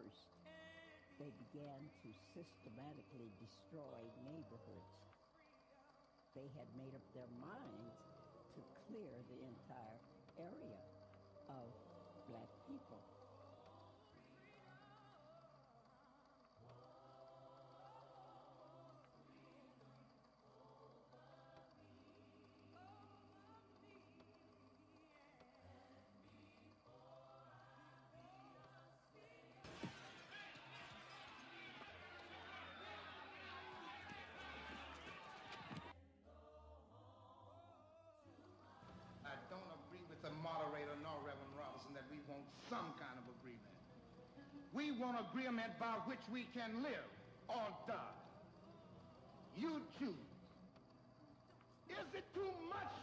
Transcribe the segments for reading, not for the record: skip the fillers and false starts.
Hurst, they began to systematically destroy neighborhoods. They had made up their minds to clear the entire area of black people. I don't agree with the moderator nor Reverend Robinson that we want some kind of agreement. We want agreement by which we can live or die. You choose. Is it too much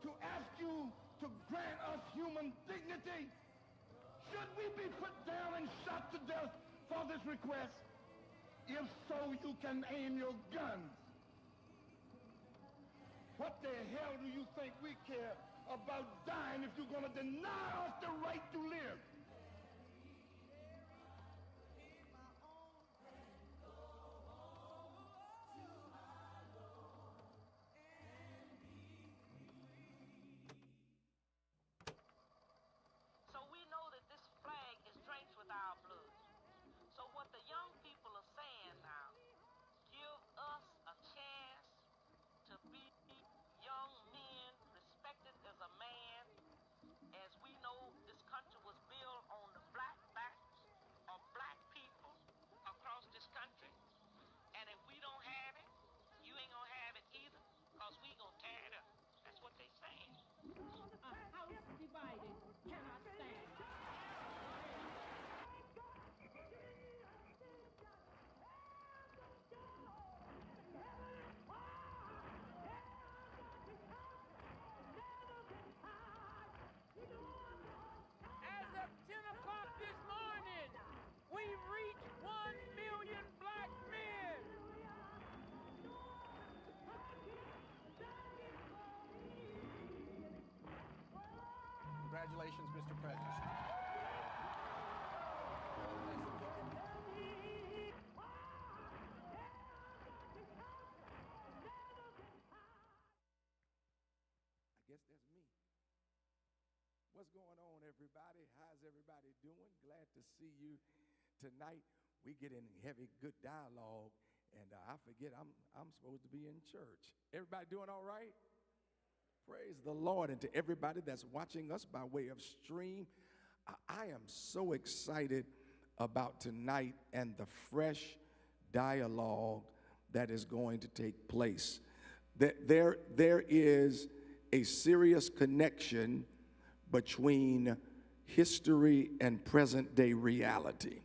to ask you to grant us human dignity? Should we be put down and shot to death for this request? If so, you can aim your guns. What the hell do you think we care about dying if you're going to deny us the right to live? So we know that this flag is drenched with our blood. So what the young people are saying now, give us a chance to be young men, respected as a man, as we know this country was built on the black backs of black people across this country. And if we don't have it, you ain't gonna have it either, because we gonna tear it up. That's what they saying. A house divided cannot stand. As of 10 o'clock this morning, we've reached 1 million black men. Congratulations, Mr. President. I guess that's me. What's going on, everybody? How's everybody doing? Glad to see you tonight. We get in heavy, good dialogue, and I forget I'm supposed to be in church. Everybody doing all right? Praise the Lord. And to everybody that's watching us by way of stream, I am so excited about tonight and the fresh dialogue that is going to take place. There is a serious connection between history and present day reality,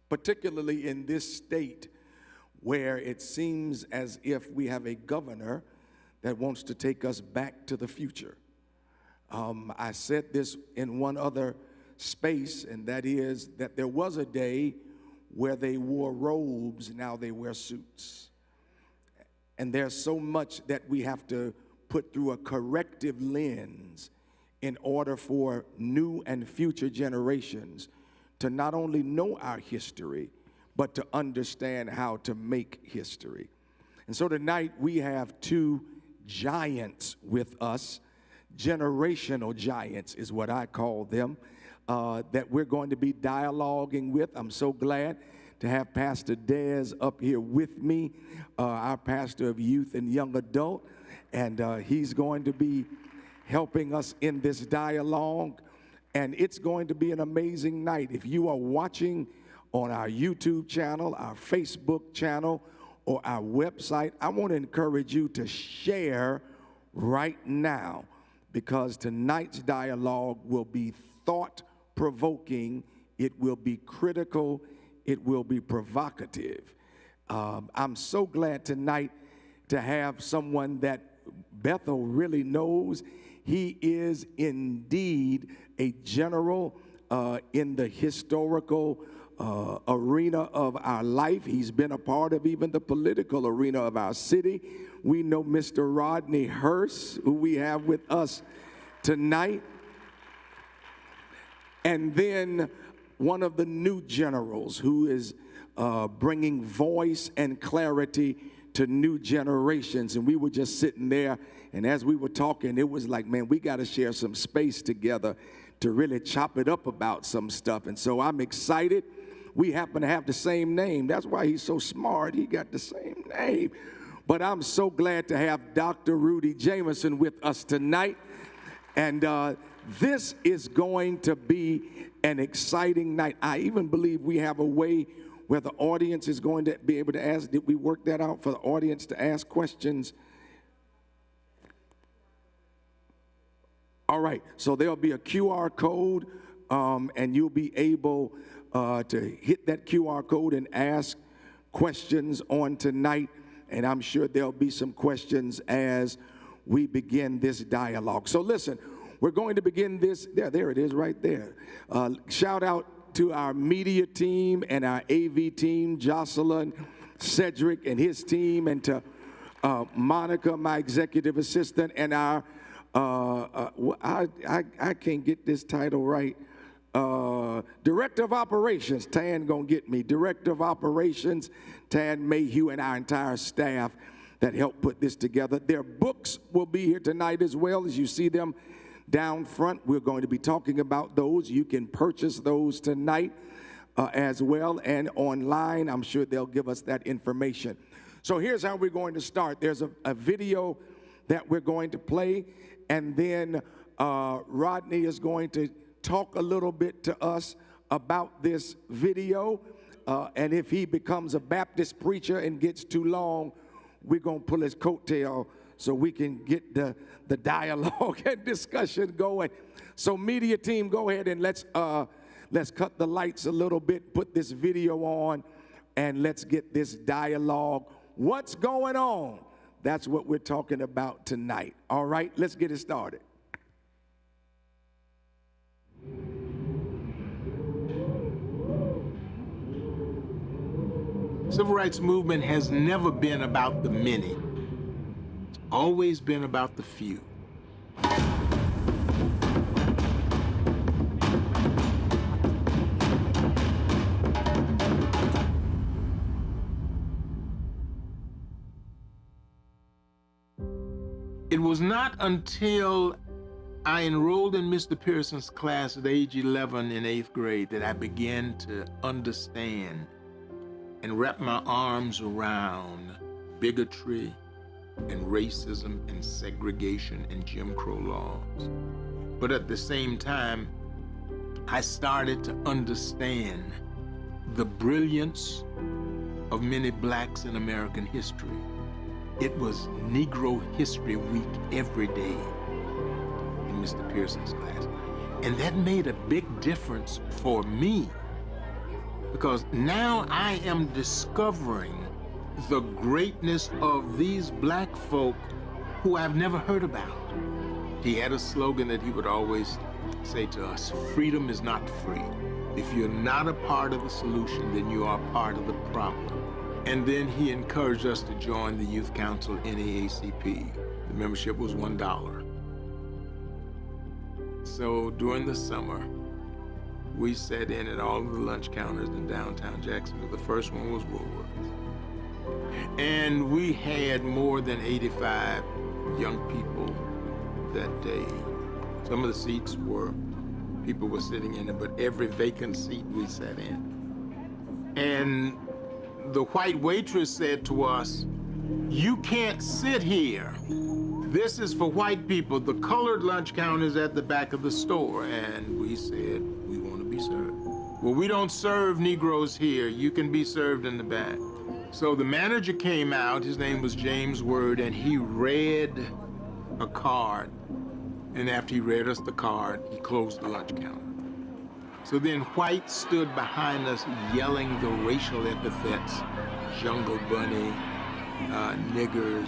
particularly in this state where it seems as if we have a governor that wants to take us back to the future. I said this in one other space, and that is that there was a day where they wore robes, now they wear suits. And there's so much that we have to put through a corrective lens in order for new and future generations to not only know our history, but to understand how to make history. And so tonight we have two giants with us, generational giants is what I call them, that we're going to be dialoguing with. I'm so glad to have Pastor Dez up here with me, our pastor of youth and young adult, and he's going to be helping us in this dialogue, and it's going to be an amazing night. If you are watching on our YouTube channel, our Facebook channel, or our website, I want to encourage you to share right now, because tonight's dialogue will be thought-provoking, it will be critical, it will be provocative. I'm so glad tonight to have someone that Bethel really knows. He is indeed a general in the historical arena of our life. He's been a part of even the political arena of our city. We know Mr. Rodney Hurst, who we have with us tonight. And then one of the new generals who is bringing voice and clarity to new generations. And we were just sitting there, and as we were talking, it was like, man, we got to share some space together to really chop it up about some stuff. And so I'm excited. We happen to have the same name. That's why he's so smart. He got the same name. But I'm so glad to have Dr. Rudy Jamison with us tonight. And this is going to be an exciting night. I even believe we have a way where the audience is going to be able to ask. Did we work that out for the audience to ask questions? All right, so there'll be a QR code, and you'll be able to hit that QR code and ask questions on tonight. And I'm sure there'll be some questions as we begin this dialogue. So listen, we're going to begin this. There it is right there. Shout out to our media team and our AV team, Jocelyn, Cedric and his team, and to Monica, my executive assistant, and our, I can't get this title right, Director of Operations, Tan gonna get me, Director of Operations, Tan Mayhew, and our entire staff that helped put this together. Their books will be here tonight as well. As you see them down front, we're going to be talking about those. You can purchase those tonight as well, and online, I'm sure they'll give us that information. So here's how we're going to start. There's a video that we're going to play, and then Rodney is going to talk a little bit to us about this video, and if he becomes a Baptist preacher and gets too long, we're going to pull his coattail so we can get the dialogue and discussion going. So media team, go ahead and let's cut the lights a little bit, put this video on, and let's get this dialogue. What's going on? That's what we're talking about tonight. All right, let's get it started. Civil rights movement has never been about the many. It's always been about the few. It was not until I enrolled in Mr. Pearson's class at age 11 in 8th grade that I began to understand and wrap my arms around bigotry and racism and segregation and Jim Crow laws. But at the same time, I started to understand the brilliance of many blacks in American history. It was Negro History Week every day in Mr. Pearson's class. And that made a big difference for me, because now I am discovering the greatness of these black folk who I've never heard about. He had a slogan that he would always say to us: freedom is not free. If you're not a part of the solution, then you are part of the problem. And then he encouraged us to join the Youth Council NAACP. The membership was $1. So during the summer, we sat in at all of the lunch counters in downtown Jacksonville. The first one was Woolworth. And we had more than 85 young people that day. Some of the seats were, people were sitting in it, but every vacant seat we sat in. And the white waitress said to us, "You can't sit here. This is for white people. The colored lunch counter is at the back of the store." And we said, "We want to be served." "Well, we don't serve Negroes here. You can be served in the back." So the manager came out, his name was James Word, and he read a card. And after he read us the card, he closed the lunch counter. So then white stood behind us yelling the racial epithets: jungle bunny, niggers,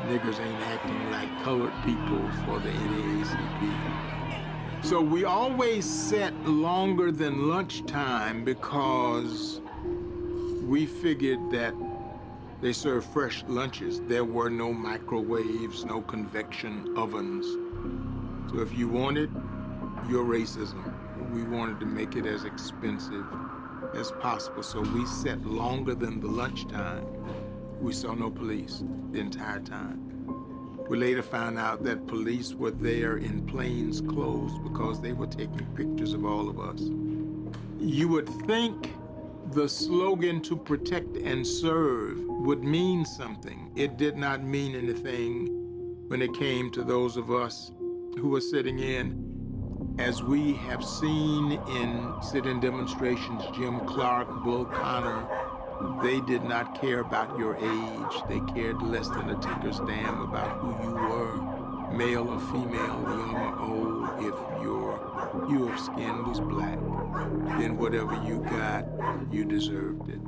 niggers ain't acting like colored people for the NAACP. So we always sat longer than lunchtime because we figured that they served fresh lunches. There were no microwaves, no convection ovens. So if you wanted your racism, we wanted to make it as expensive as possible. So we sat longer than the lunchtime. We saw no police the entire time. We later found out that police were there in plain clothes because they were taking pictures of all of us. You would think the slogan to protect and serve would mean something. It did not mean anything when it came to those of us who were sitting in. As we have seen in sit-in demonstrations, Jim Clark, Bull Connor, they did not care about your age. They cared less than a tinker's damn about who you were, male or female, young or old. If your hue of skin was black, then whatever you got, you deserved it.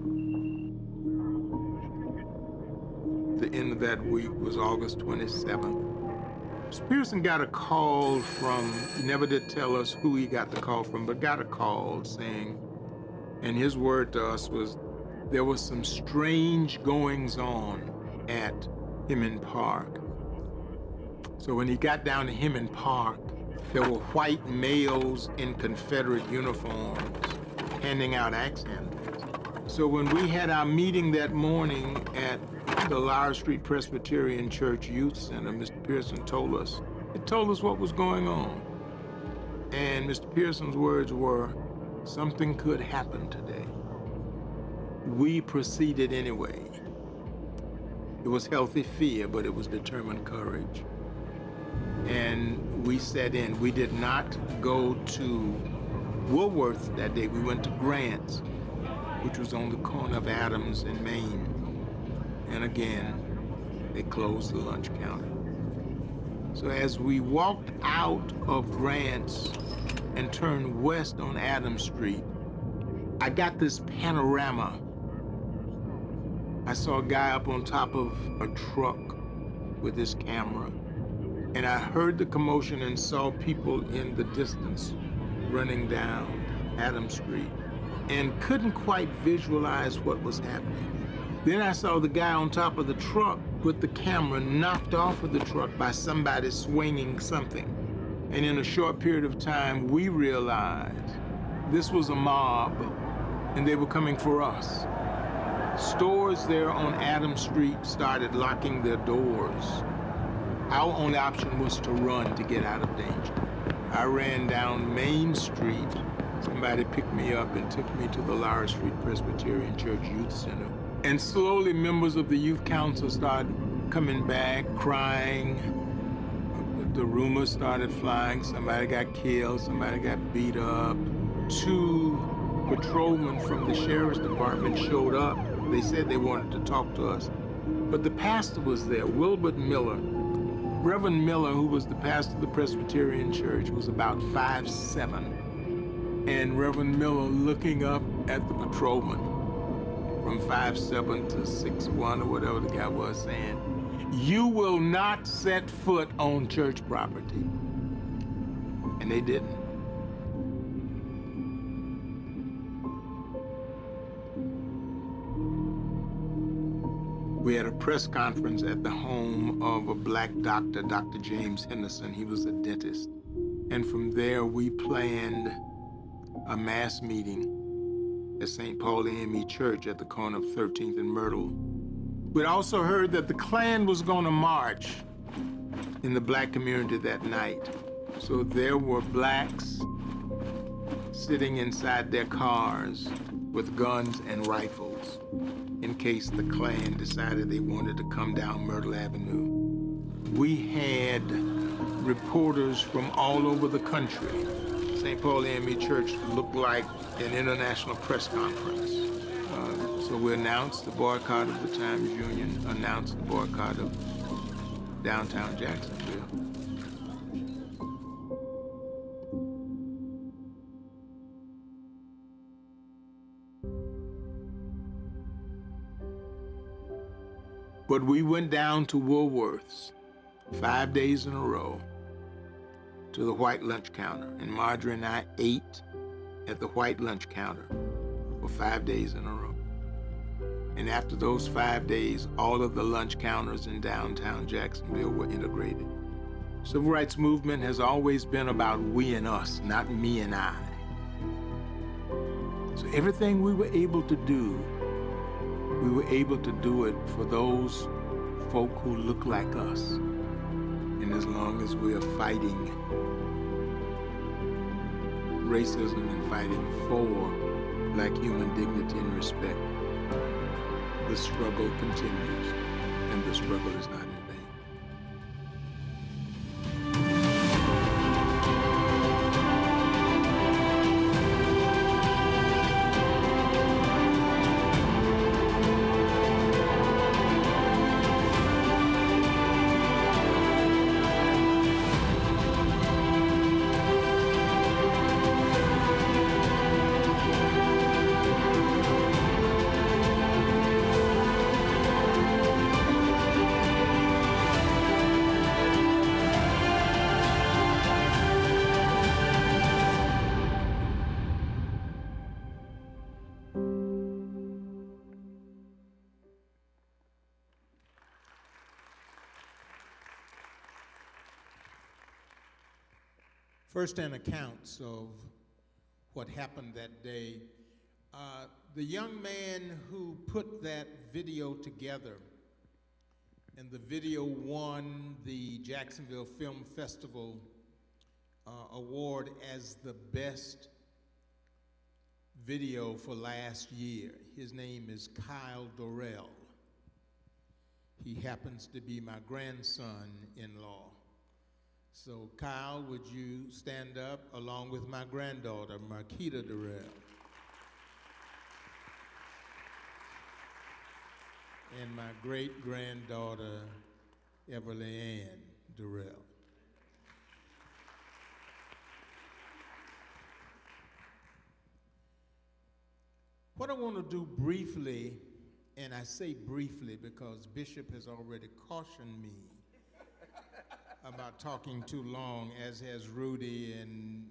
The end of that week was August 27th. Mr. Pearson got a call from, he never did tell us who he got the call from, but got a call saying, and his word to us was, there was some strange goings on at Hemming Park. So when he got down to Hemming Park, there were white males in Confederate uniforms handing out axe handles. So when we had our meeting that morning at the Lyra Street Presbyterian Church Youth Center, Mr. Pearson told us what was going on. And Mr. Pearson's words were, something could happen today. We proceeded anyway. It was healthy fear, but it was determined courage. And we sat in. We did not go to Woolworth that day. We went to Grant's, which was on the corner of Adams and Main. And again, they closed the lunch counter. So as we walked out of Grant's and turned west on Adams Street, I got this panorama. I saw a guy up on top of a truck with his camera, and I heard the commotion and saw people in the distance running down Adams Street and couldn't quite visualize what was happening. Then I saw the guy on top of the truck with the camera knocked off of the truck by somebody swinging something. And in a short period of time, we realized this was a mob and they were coming for us. Stores there on Adams Street started locking their doors. Our only option was to run to get out of danger. I ran down Main Street. Somebody picked me up and took me to the Lyra Street Presbyterian Church Youth Center. And slowly members of the youth council started coming back, crying. The rumors started flying. Somebody got killed, somebody got beat up. 2 patrolmen from the sheriff's department showed up. They said they wanted to talk to us. But the pastor was there, Wilbert Miller. Reverend Miller, who was the pastor of the Presbyterian Church, was about 5'7". And Reverend Miller looking up at the patrolman from 5'7" to 6'1" or whatever the guy was, saying, "You will not set foot on church property." And they didn't. We had a press conference at the home of a black doctor, Dr. James Henderson. He was a dentist. And from there, we planned a mass meeting at St. Paul AME Church at the corner of 13th and Myrtle. We'd also heard that the Klan was going to march in the black community that night. So there were blacks sitting inside their cars with guns and rifles in case the Klan decided they wanted to come down Myrtle Avenue. We had reporters from all over the country. St. Paul AME Church looked like an international press conference. So we announced the boycott of the Times Union, announced the boycott of downtown Jacksonville. But we went down to Woolworth's 5 days in a row to the white lunch counter. And Marjorie and I ate at the white lunch counter for 5 days in a row. And after those 5 days, all of the lunch counters in downtown Jacksonville were integrated. Civil rights movement has always been about we and us, not me and I. So everything we were able to do, we were able to do it for those folk who look like us. And as long as we are fighting racism and fighting for black human dignity and respect, the struggle continues, and the struggle is not in vain. First-hand accounts of what happened that day. The young man who put that video together, and the video won the Jacksonville Film Festival award as the best video for last year. His name is Kyle Dorrell. He happens to be my grandson-in-law. So Kyle, would you stand up along with my granddaughter, Marquita Dorrell, and my great-granddaughter, Everly Ann Dorrell. What I want to do briefly, and I say briefly because Bishop has already cautioned me about talking too long, as has Rudy, and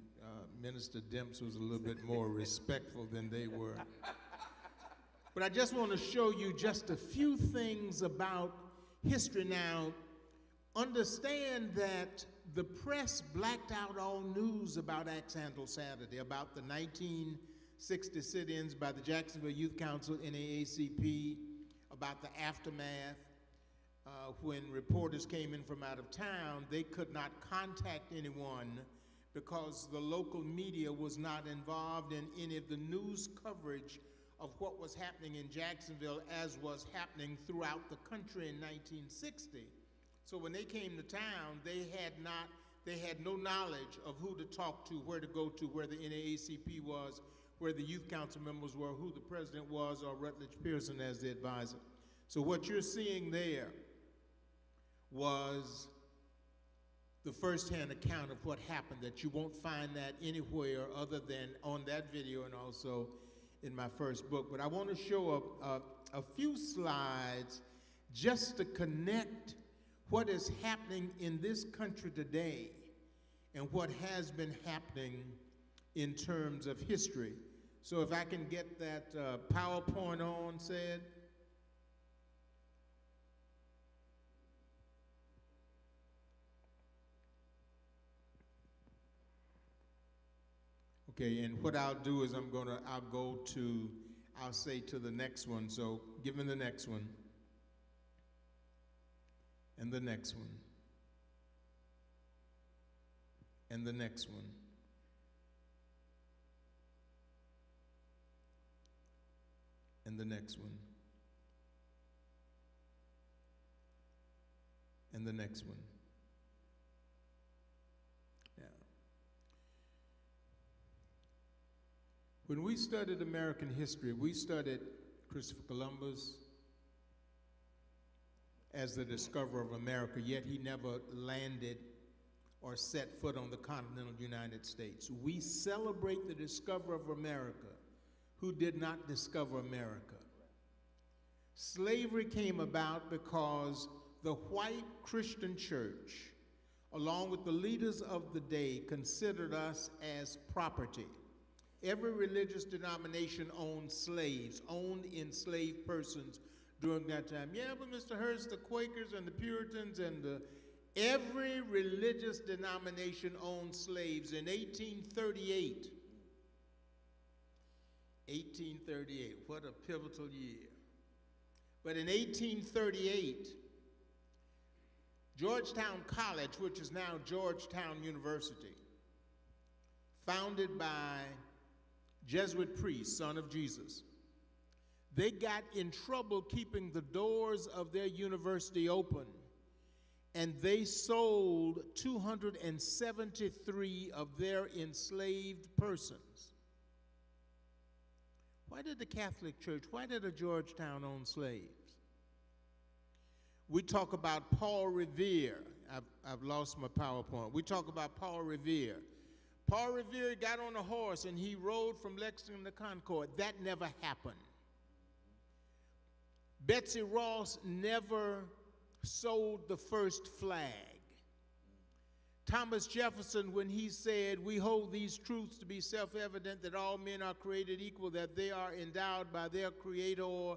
Minister Demps was a little bit more respectful than they were. But I just want to show you just a few things about history. Now, understand that the press blacked out all news about Axe Handle Saturday, about the 1960 sit-ins by the Jacksonville Youth Council, NAACP, about the aftermath. When reporters came in from out of town, they could not contact anyone because the local media was not involved in any of the news coverage of what was happening in Jacksonville as was happening throughout the country in 1960. So when they came to town, they had no knowledge of who to talk to, where to go to, where the NAACP was, where the youth council members were, who the president was, or Rutledge Pearson as the advisor. So what you're seeing there was the first-hand account of what happened, that you won't find that anywhere other than on that video and also in my first book. But I want to show a few slides just to connect what is happening in this country today and what has been happening in terms of history. So if I can get that PowerPoint on, said. Okay, and what I'll do is I'll say to the next one. So give me the next one. And the next one. And the next one. And the next one. And the next one. When we studied American history, we studied Christopher Columbus as the discoverer of America, yet he never landed or set foot on the continental United States. We celebrate the discoverer of America who did not discover America. Slavery came about because the white Christian church, along with the leaders of the day, considered us as property. Every religious denomination owned slaves, owned enslaved persons during that time. Yeah, but Mr. Hurst, the Quakers and the Puritans and every religious denomination owned slaves. In 1838, 1838. What a pivotal year. But in 1838, Georgetown College, which is now Georgetown University, founded by Jesuit priest, son of Jesus, they got in trouble keeping the doors of their university open, and they sold 273 of their enslaved persons. Why did the Catholic Church, why did a Georgetown own slaves? We talk about Paul Revere. I've lost my PowerPoint. We talk about Paul Revere. Paul Revere got on a horse and he rode from Lexington to Concord. That never happened. Betsy Ross never sold the first flag. Thomas Jefferson, when he said, "We hold these truths to be self-evident, that all men are created equal, that they are endowed by their Creator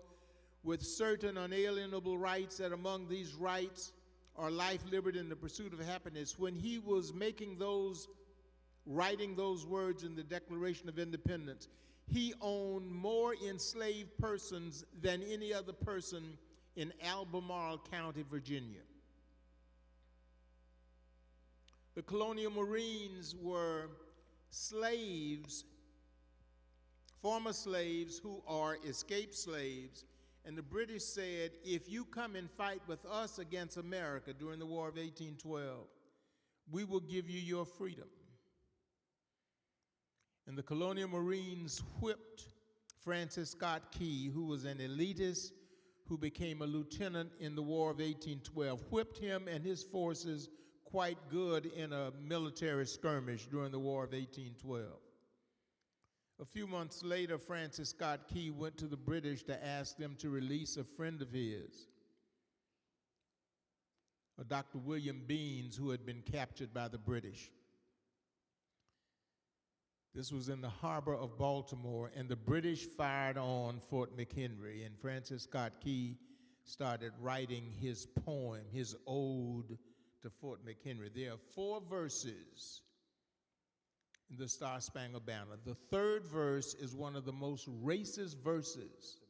with certain unalienable rights, that among these rights are life, liberty, and the pursuit of happiness." When he was writing those words in the Declaration of Independence, he owned more enslaved persons than any other person in Albemarle County, Virginia. The colonial Marines were slaves, former slaves who are escaped slaves, and the British said, if you come and fight with us against America during the War of 1812, we will give you your freedom. And the colonial Marines whipped Francis Scott Key, who was an elitist who became a lieutenant in the War of 1812, whipped him and his forces quite good in a military skirmish during the War of 1812. A few months later, Francis Scott Key went to the British to ask them to release a friend of his, a Dr. William Beans, who had been captured by the British. This was in the harbor of Baltimore, and the British fired on Fort McHenry, and Francis Scott Key started writing his poem, his ode to Fort McHenry. There are 4 verses in the Star-Spangled Banner. The 3rd verse is one of the most racist verses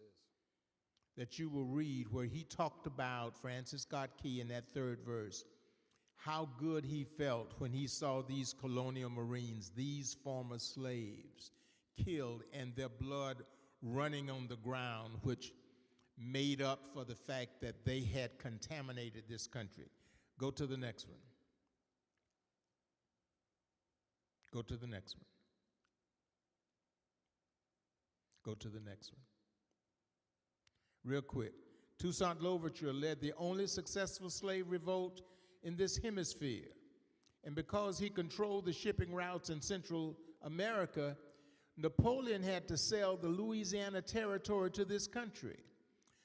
that you will read, where he talked about, Francis Scott Key in that 3rd verse, how good he felt when he saw these colonial Marines, these former slaves, killed and their blood running on the ground, which made up for the fact that they had contaminated this country. Go to the next one. Go to the next one. Go to the next one. Real quick. Toussaint Louverture led the only successful slave revolt in this hemisphere. And because he controlled the shipping routes in Central America, Napoleon had to sell the Louisiana Territory to this country.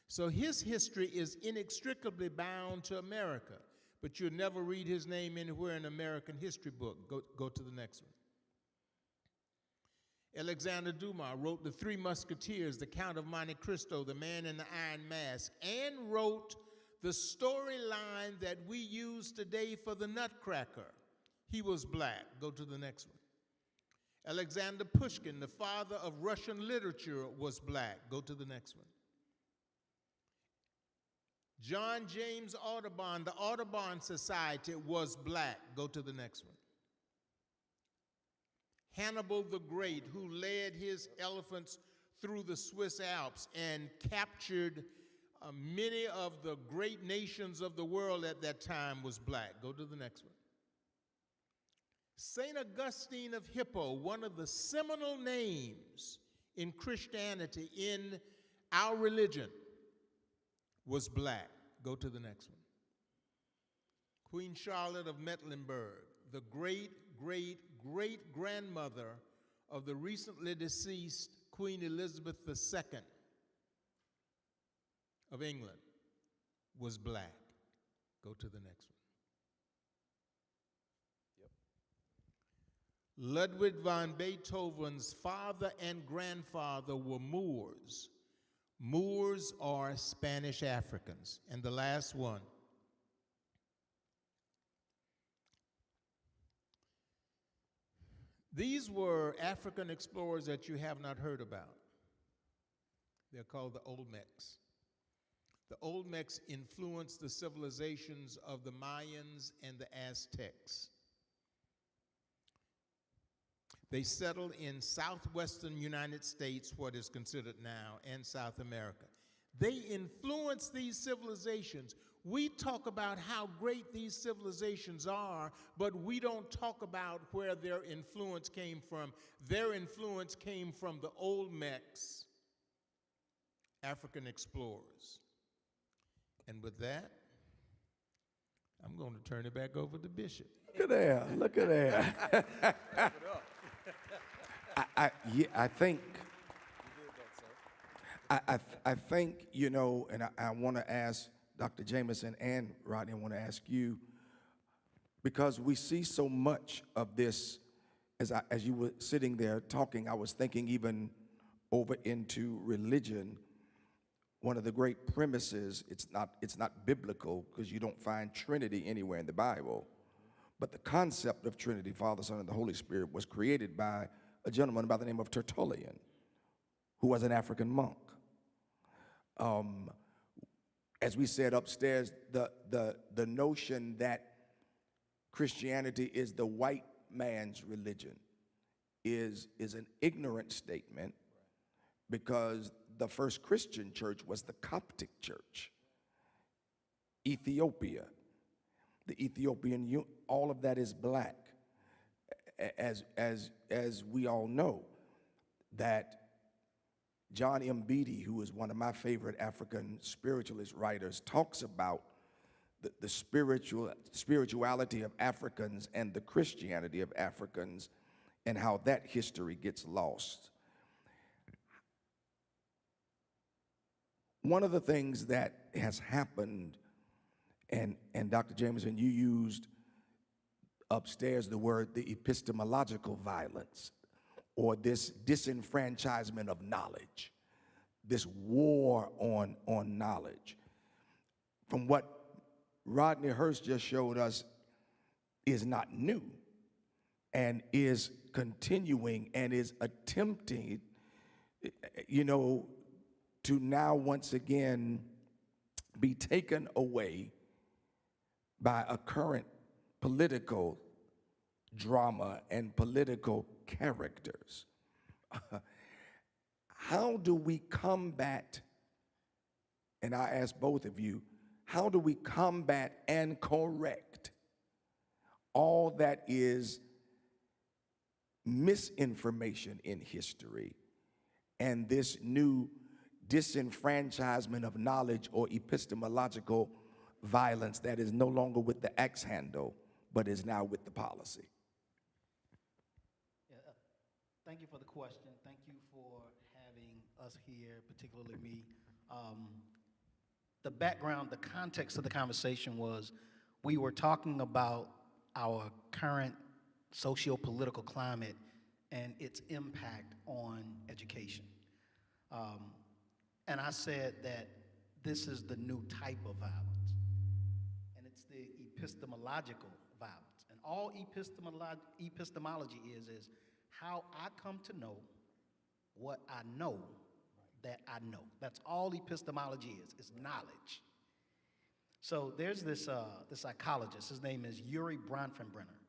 So his history is inextricably bound to America, but you'll never read his name anywhere in an American history book. Go to the next one. Alexander Dumas wrote The Three Musketeers, The Count of Monte Cristo, The Man in the Iron Mask, and wrote the storyline that we use today for the Nutcracker. He was black. Go to the next one. Alexander Pushkin, the father of Russian literature, was black. Go to the next one. John James Audubon, the Audubon Society, was black. Go to the next one. Hannibal the Great, who led his elephants through the Swiss Alps and captured many of the great nations of the world at that time, was black. Go to the next one. St. Augustine of Hippo, one of the seminal names in Christianity, in our religion, was black. Go to the next one. Queen Charlotte of Mecklenburg, the great-great-great-grandmother of the recently deceased Queen Elizabeth II of England, was black. Go to the next one. Yep. Ludwig van Beethoven's father and grandfather were Moors. Moors are Spanish Africans. And the last one. These were African explorers that you have not heard about. They're called the Olmecs. The Olmecs influenced the civilizations of the Mayans and the Aztecs. They settled in southwestern United States, what is considered now, and South America. They influenced these civilizations. We talk about how great these civilizations are, but we don't talk about where their influence came from. Their influence came from the Olmecs, African explorers. And with that, I'm going to turn it back over to Bishop. Look at there. Look at there. I think, I think, you know, and I want to ask Dr. Jamison and Rodney, I want to ask you, because we see so much of this, as you were sitting there talking, I was thinking even over into religion. One of the great premises, it's not biblical because you don't find Trinity anywhere in the Bible, but the concept of Trinity, Father, Son, and the Holy Spirit, was created by a gentleman by the name of Tertullian, who was an African monk. As we said upstairs, the notion that Christianity is the white man's religion is an ignorant statement, because the first Christian church was the Coptic church. Ethiopia, the Ethiopian, all of that is black. As we all know, that John M. Beatty, who is one of my favorite African spiritualist writers, talks about the spirituality of Africans and the Christianity of Africans, and how that history gets lost. One of the things that has happened, and Dr. Jamison, you used upstairs the word the epistemological violence, or this disenfranchisement of knowledge, this war on knowledge. From what Rodney Hurst just showed us, is not new, and is continuing, and is attempting, you know, to now once again be taken away by a current political drama and political characters. How do we combat, and I ask both of you, how do we combat and correct all that is misinformation in history and this new disenfranchisement of knowledge, or epistemological violence that is no longer with the axe handle, but is now with the policy? Yeah, thank you for the question. Thank you for having us here, particularly me. The background, the context of the conversation was we were talking about our current socio-political climate and its impact on education. And I said that this is the new type of violence, and it's the epistemological violence. And all epistemology is how I come to know what I know that I know. That's all epistemology is knowledge. So there's this psychologist, his name is Yuri Bronfenbrenner,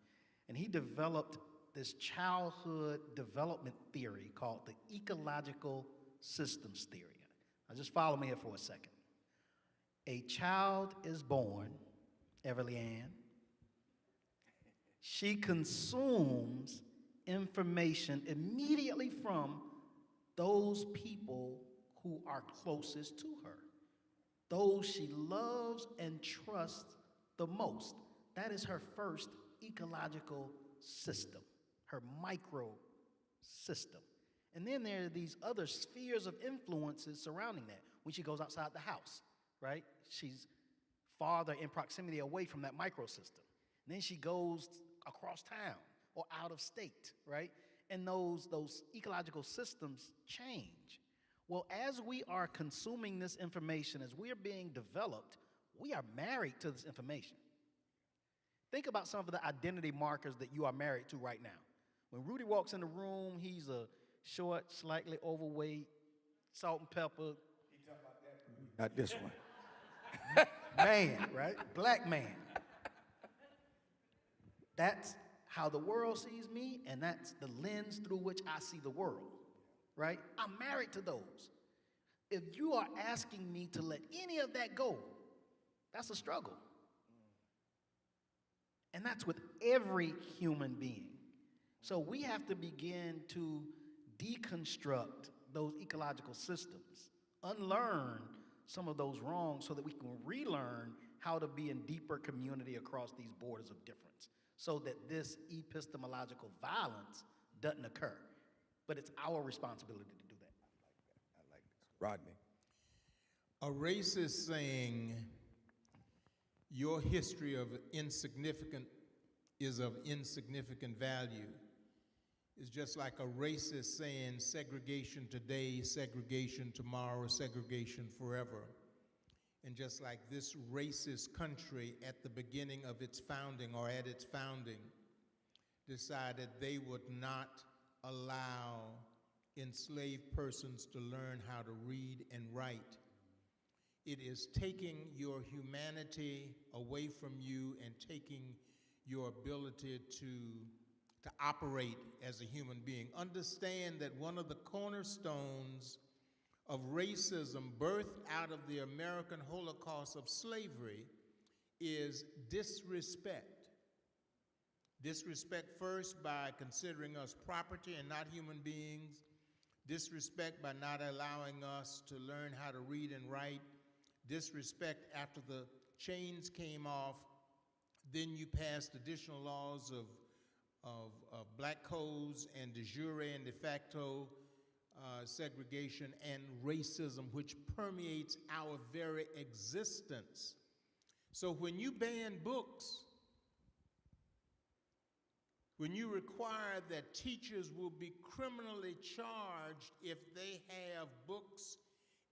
and he developed this childhood development theory called the ecological systems theory. Now just follow me here for a second. A child is born, Everly Ann. She consumes information immediately from those people who are closest to her, those she loves and trusts the most. That is her first ecological system, her micro system. And then there are these other spheres of influences surrounding that. When she goes outside the house, right? She's farther in proximity away from that microsystem. And then she goes across town or out of state, right? And those ecological systems change. Well, as we are consuming this information, as we are being developed, we are married to this information. Think about some of the identity markers that you are married to right now. When Rudy walks in the room, he's a short, slightly overweight, salt and pepper, Not this one. man, right? Black man. That's how the world sees me, and that's the lens through which I see the world, right? I'm married to those. If you are asking me to let any of that go, that's a struggle. And that's with every human being. So we have to begin to deconstruct those ecological systems, unlearn some of those wrongs so that we can relearn how to be in deeper community across these borders of difference so that this epistemological violence doesn't occur. But it's our responsibility to do that. I like this. Rodney. A racist saying, your history of is of insignificant value, is just like a racist saying segregation today, segregation tomorrow, segregation forever. And just like this racist country at the beginning of its founding or at its founding decided they would not allow enslaved persons to learn how to read and write. It is taking your humanity away from you and taking your ability to operate as a human being. Understand that one of the cornerstones of racism birthed out of the American Holocaust of slavery is disrespect. Disrespect first by considering us property and not human beings. Disrespect by not allowing us to learn how to read and write. Disrespect after the chains came off. Then you passed additional laws of black codes and de jure and de facto segregation and racism, which permeates our very existence. So when you ban books, when you require that teachers will be criminally charged if they have books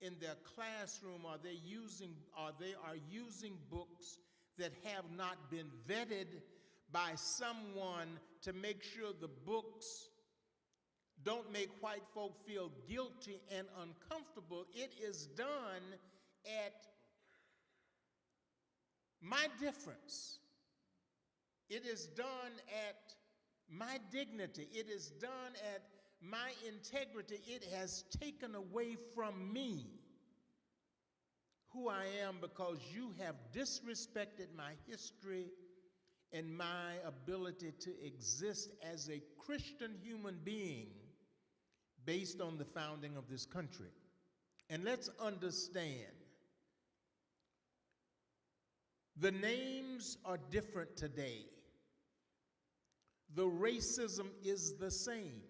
in their classroom, or they are using books that have not been vetted by someone to make sure the books don't make white folk feel guilty and uncomfortable, it is done at my difference. It is done at my dignity. It is done at my integrity. It has taken away from me who I am because you have disrespected my history and my ability to exist as a Christian human being based on the founding of this country. And let's understand, the names are different today. The racism is the same.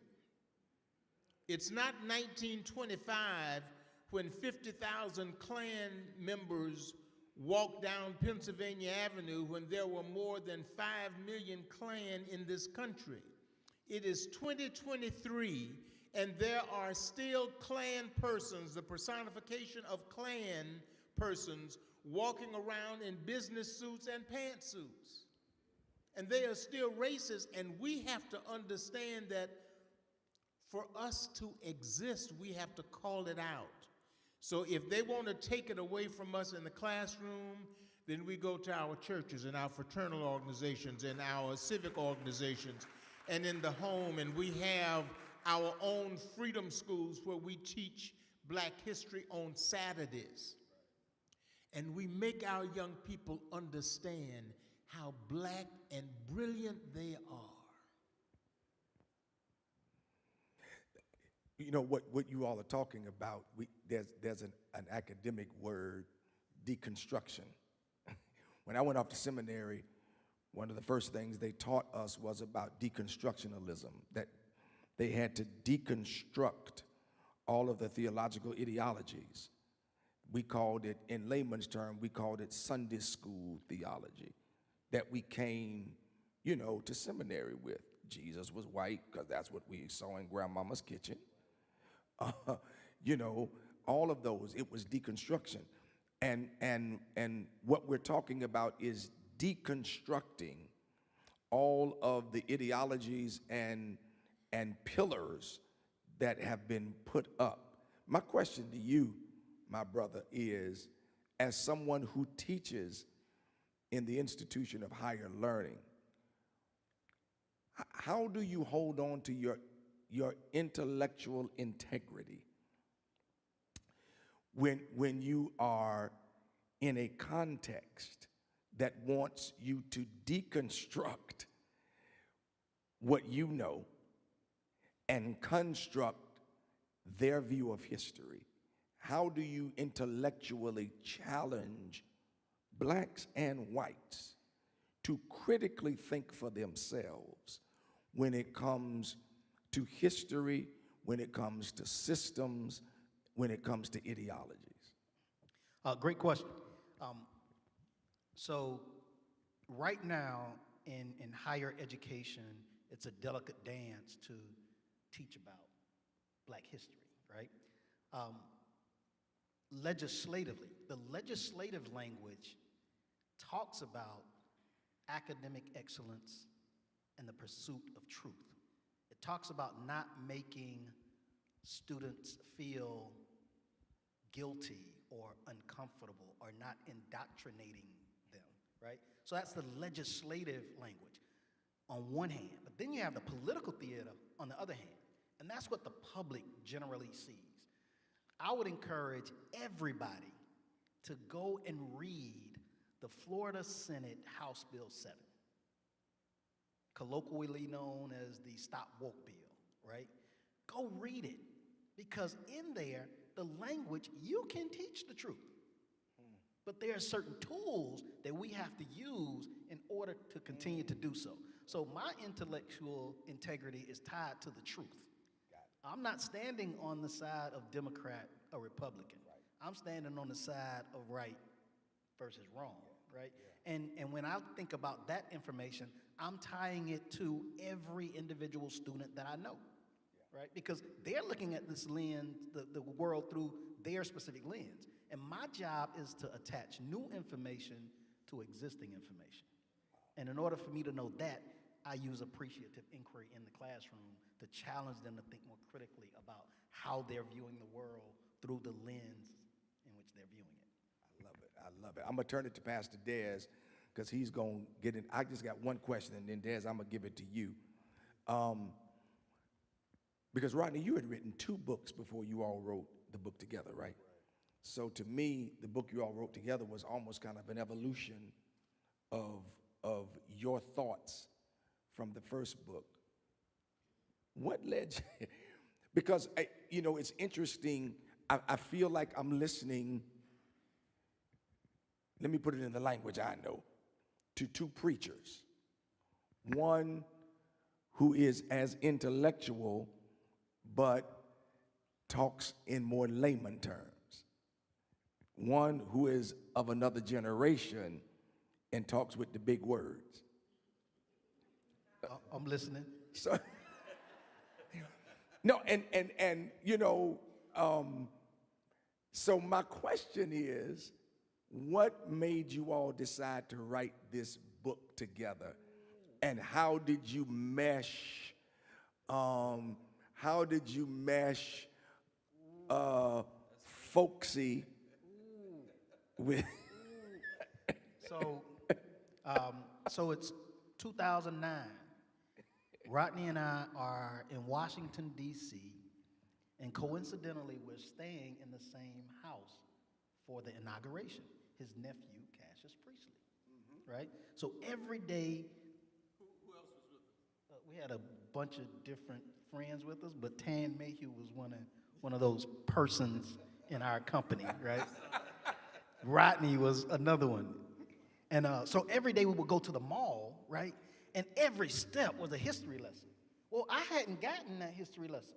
It's not 1925 when 50,000 Klan members walked down Pennsylvania Avenue when there were more than 5 million Klan in this country. It is 2023, and there are still Klan persons, the personification of Klan persons, walking around in business suits and pantsuits. And they are still racist, and we have to understand that for us to exist, we have to call it out. So if they want to take it away from us in the classroom, then we go to our churches and our fraternal organizations and our civic organizations and in the home, and we have our own freedom schools where we teach Black history on Saturdays. And we make our young people understand how black and brilliant they are. You know what you all are talking about, there's an academic word, deconstruction. When I went off to seminary, one of the first things they taught us was about deconstructionalism, that they had to deconstruct all of the theological ideologies. We called it, in layman's term, we called it Sunday school theology that we came, to seminary with. Jesus was white because that's what we saw in grandmama's kitchen. All of those, it was deconstruction. And what we're talking about is deconstructing all of the ideologies and pillars that have been put up My question to you, my brother, is as someone who teaches in the institution of higher learning, how do you hold on to your intellectual integrity when you are in a context that wants you to deconstruct what you know and construct their view of history? How do you intellectually challenge blacks and whites to critically think for themselves when it comes to history, when it comes to systems, when it comes to ideologies? Great question. So right now in higher education, it's a delicate dance to teach about black history, right? Legislatively, the legislative language talks about academic excellence and the pursuit of truth. It talks about not making students feel guilty or uncomfortable or not indoctrinating them, right? So that's the legislative language on one hand. But then you have the political theater on the other hand, and that's what the public generally sees. I would encourage everybody to go and read the Florida Senate House Bill 7, colloquially known as the Stop Woke Bill, right? Go read it, because in there, the language, you can teach the truth. But there are certain tools that we have to use in order to continue to do so. So my intellectual integrity is tied to the truth. I'm not standing on the side of Democrat or Republican. I'm standing on the side of right versus wrong, right? And when I think about that information, I'm tying it to every individual student that I know, right? Because they're looking at this lens, the world through their specific lens. And my job is to attach new information to existing information. And in order for me to know that, I use appreciative inquiry in the classroom to challenge them to think more critically about how they're viewing the world through the lens in which they're viewing it. I love it. I love it. I'm going to turn it to Pastor Dez because he's going to get in. I just got one question, and then Dez, I'm going to give it to you. Because, Rodney, you had written 2 books before you all wrote the book together, right? So to me, the book you all wrote together was almost kind of an evolution of your thoughts from the first book. What led you? Because, it's interesting. I feel like I'm listening, let me put it in the language I know, to 2 preachers. One who is as intellectual, but talks in more layman terms. One who is of another generation and talks with the big words. I'm listening. So, no, so my question is, what made you all decide to write this book together? And how did you mesh, folksy with? So it's 2009. Rodney and I are in Washington, D.C., and coincidentally, we're staying in the same house for the inauguration, his nephew, Cassius Priestley, right? So every day, who else was with us? We had a bunch of different friends with us, but Tan Mayhew was one of those persons in our company, right? Rodney was another one. And so every day we would go to the mall, right? And every step was a history lesson. Well, I hadn't gotten that history lesson.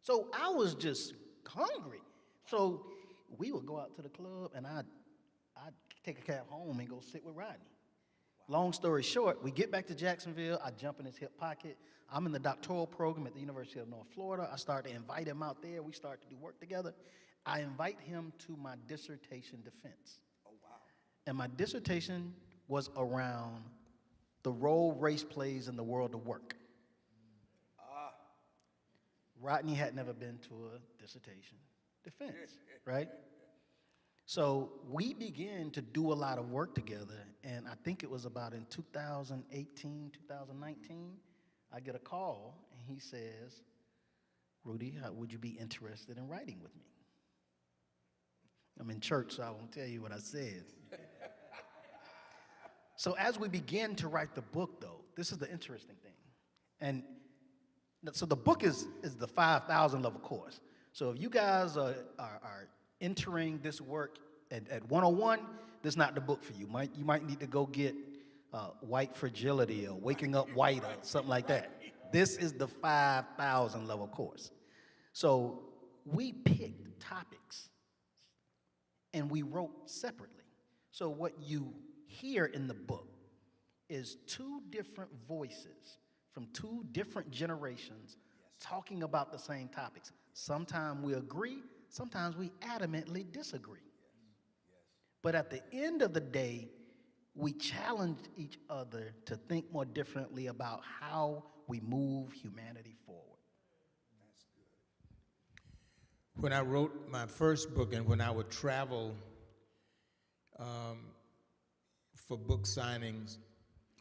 So I was just hungry. So we would go out to the club, and I'd take a cab home and go sit with Rodney. Long story short, we get back to Jacksonville. I jump in his hip pocket. I'm in the doctoral program at the University of North Florida. I start to invite him out there. We start to do work together. I invite him to my dissertation defense. Oh, wow. And my dissertation was around the role race plays in the world of work. Rodney had never been to a dissertation. defense, right? So we began to do a lot of work together, and I think it was about in 2018, 2019, I get a call, and he says, Rudy, would you be interested in writing with me? I'm in church, so I won't tell you what I said. So as we begin to write the book, though, this is the interesting thing. And so the book is the 5,000 level course. So if you guys are entering this work at 101, this is not the book for you. You might need to go get White Fragility or Waking Up White or something like that. This is the 5,000 level course. So we picked topics and we wrote separately. So what you hear in the book is two different voices from two different generations talking about the same topics. Sometimes we agree, sometimes we adamantly disagree. But at the end of the day, we challenged each other to think more differently about how we move humanity forward. When I wrote my first book and when I would travel for book signings,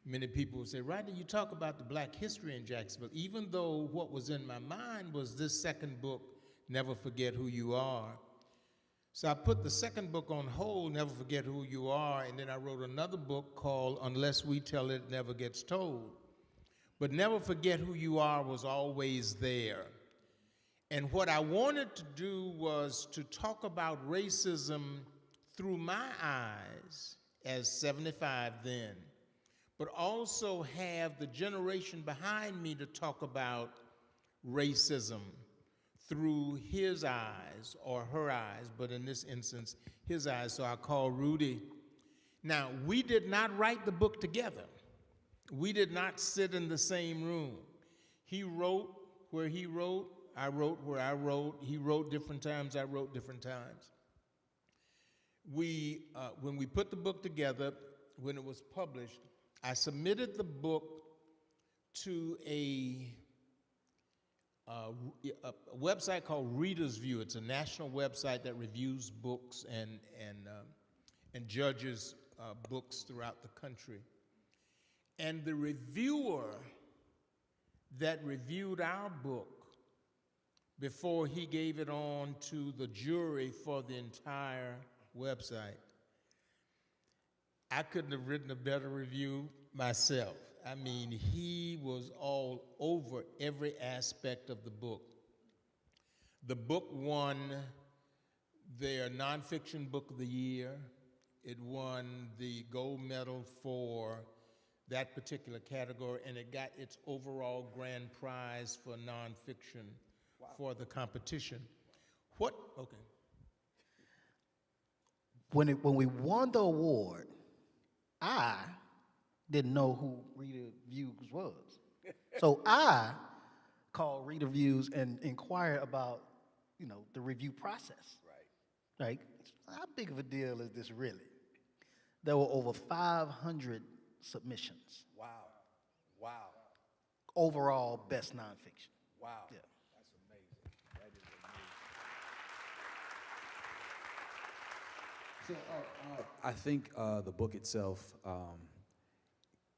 many people would say, Rodney, you talk about the black history in Jacksonville, even though what was in my mind was this second book, Never Forget Who You Are. So I put the second book on hold, Never Forget Who You Are, and then I wrote another book called Unless We Tell It, Never Gets Told. But Never Forget Who You Are was always there. And what I wanted to do was to talk about racism through my eyes as 75 then, but also have the generation behind me to talk about racism through his eyes or her eyes, but in this instance, his eyes. So I called Rudy. Now, we did not write the book together. We did not sit in the same room. He wrote where he wrote, I wrote where I wrote. He wrote different times, I wrote different times. When we put the book together, when it was published, I submitted the book to a website called Reader's View. It's a national website that reviews books and judges books throughout the country. And the reviewer that reviewed our book before he gave it on to the jury for the entire website, I couldn't have written a better review myself. I mean, he was all over every aspect of the book. The book won their nonfiction book of the year. It won the gold medal for that particular category, and it got its overall grand prize for nonfiction for the competition. Okay. When we won the award, I didn't know who Reader Views was. So I called Reader Views and inquired about, the review process. Right. Like, how big of a deal is this really? There were over 500 submissions. Wow. Wow. Overall, best nonfiction. Wow. Yeah. That's amazing. That is amazing. So I think the book itself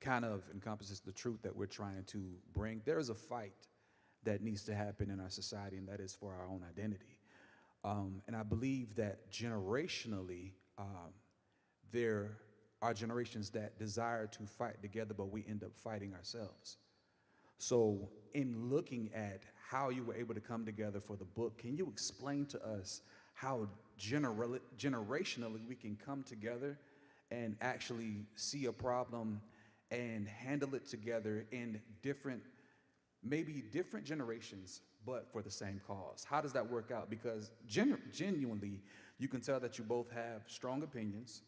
kind of encompasses the truth that we're trying to bring. There is a fight that needs to happen in our society, and that is for our own identity. And I believe that generationally, there are generations that desire to fight together, but we end up fighting ourselves. So in looking at how you were able to come together for the book, can you explain to us how generationally we can come together and actually see a problem and handle it together in maybe different generations, but for the same cause? How does that work out? Because genuinely, you can tell that you both have strong opinions.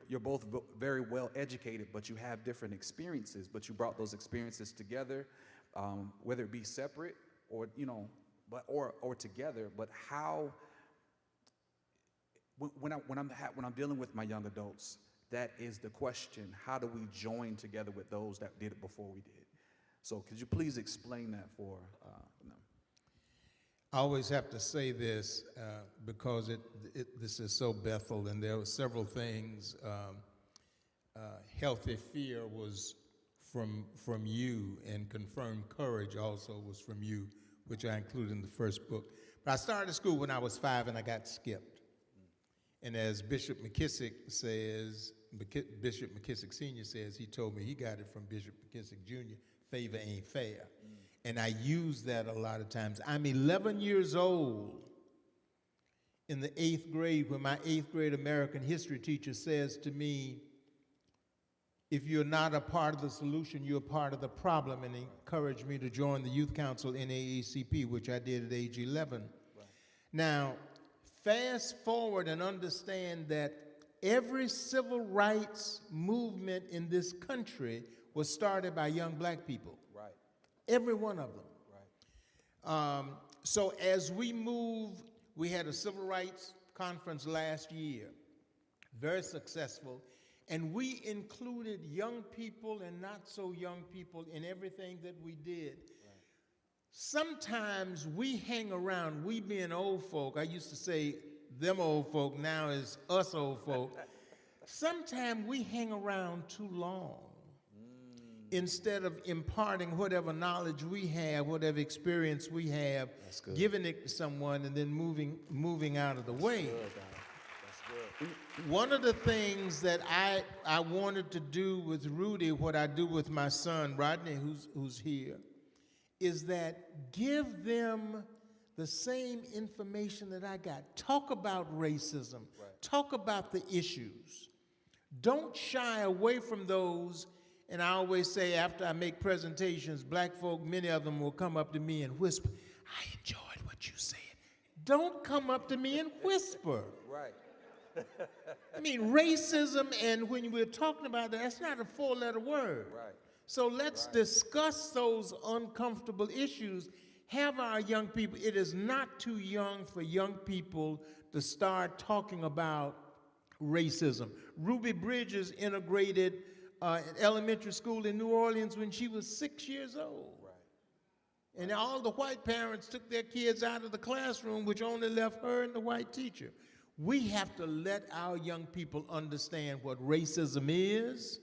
You're both very well educated, but you have different experiences, but you brought those experiences together, whether it be separate or, or together. But how, when I'm dealing with my young adults, that is the question. How do we join together with those that did it before we did? So could you please explain that for them? I always have to say this because this is so Bethel, and there were several things. Healthy fear was from you, and confirmed courage also was from you, which I included in the first book. But I started school when I was 5 and I got skipped. And as Bishop McKissick says, Bishop McKissick Sr. says, he told me he got it from Bishop McKissick Jr., favor ain't fair. And I use that a lot of times. I'm 11 years old in the 8th grade when my 8th grade American history teacher says to me, if you're not a part of the solution, you're a part of the problem, and encouraged me to join the Youth Council NAACP, which I did at age 11. Right. Now, fast forward and understand that every civil rights movement in this country was started by young black people. Right. Every one of them. Right. So as we move, we had a civil rights conference last year, very successful, and we included young people and not so young people in everything that we did. Right. Sometimes we hang around, we being old folk, I used to say them old folk, now is us old folk. Sometimes we hang around too long instead of imparting whatever knowledge we have, whatever experience we have, giving it to someone and then moving out of the way. That's good. One of the things that I wanted to do with Rudy, what I do with my son, Rodney, who's here, is that give them the same information that I got. Talk about racism. Right. Talk about the issues. Don't shy away from those. And I always say after I make presentations, black folk, many of them will come up to me and whisper, I enjoyed what you said. Don't come up to me and whisper. Right. I mean, racism, and when we're talking about that, that's not a 4-letter word. Right. So let's discuss those uncomfortable issues. Have our young people, it is not too young for young people to start talking about racism. Ruby Bridges integrated an elementary school in New Orleans when she was 6 years old. Right. And all the white parents took their kids out of the classroom, which only left her and the white teacher. We have to let our young people understand what racism is.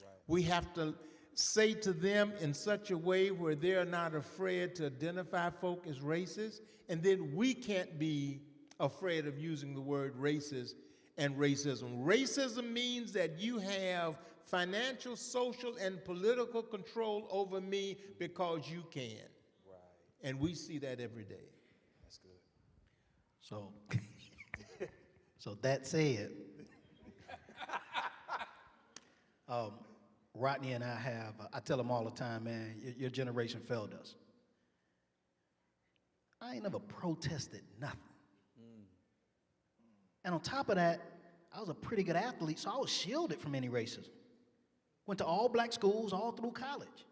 Right. We have to say to them in such a way where they're not afraid to identify folk as racist, and then we can't be afraid of using the word racist and racism. Racism means that you have financial, social, and political control over me because you can. Right. And we see that every day. That's good. So, so that said, Rodney and I have, I tell him all the time, man, your generation failed us. I ain't never protested nothing. And on top of that, I was a pretty good athlete, so I was shielded from any racism. Went to all black schools all through college.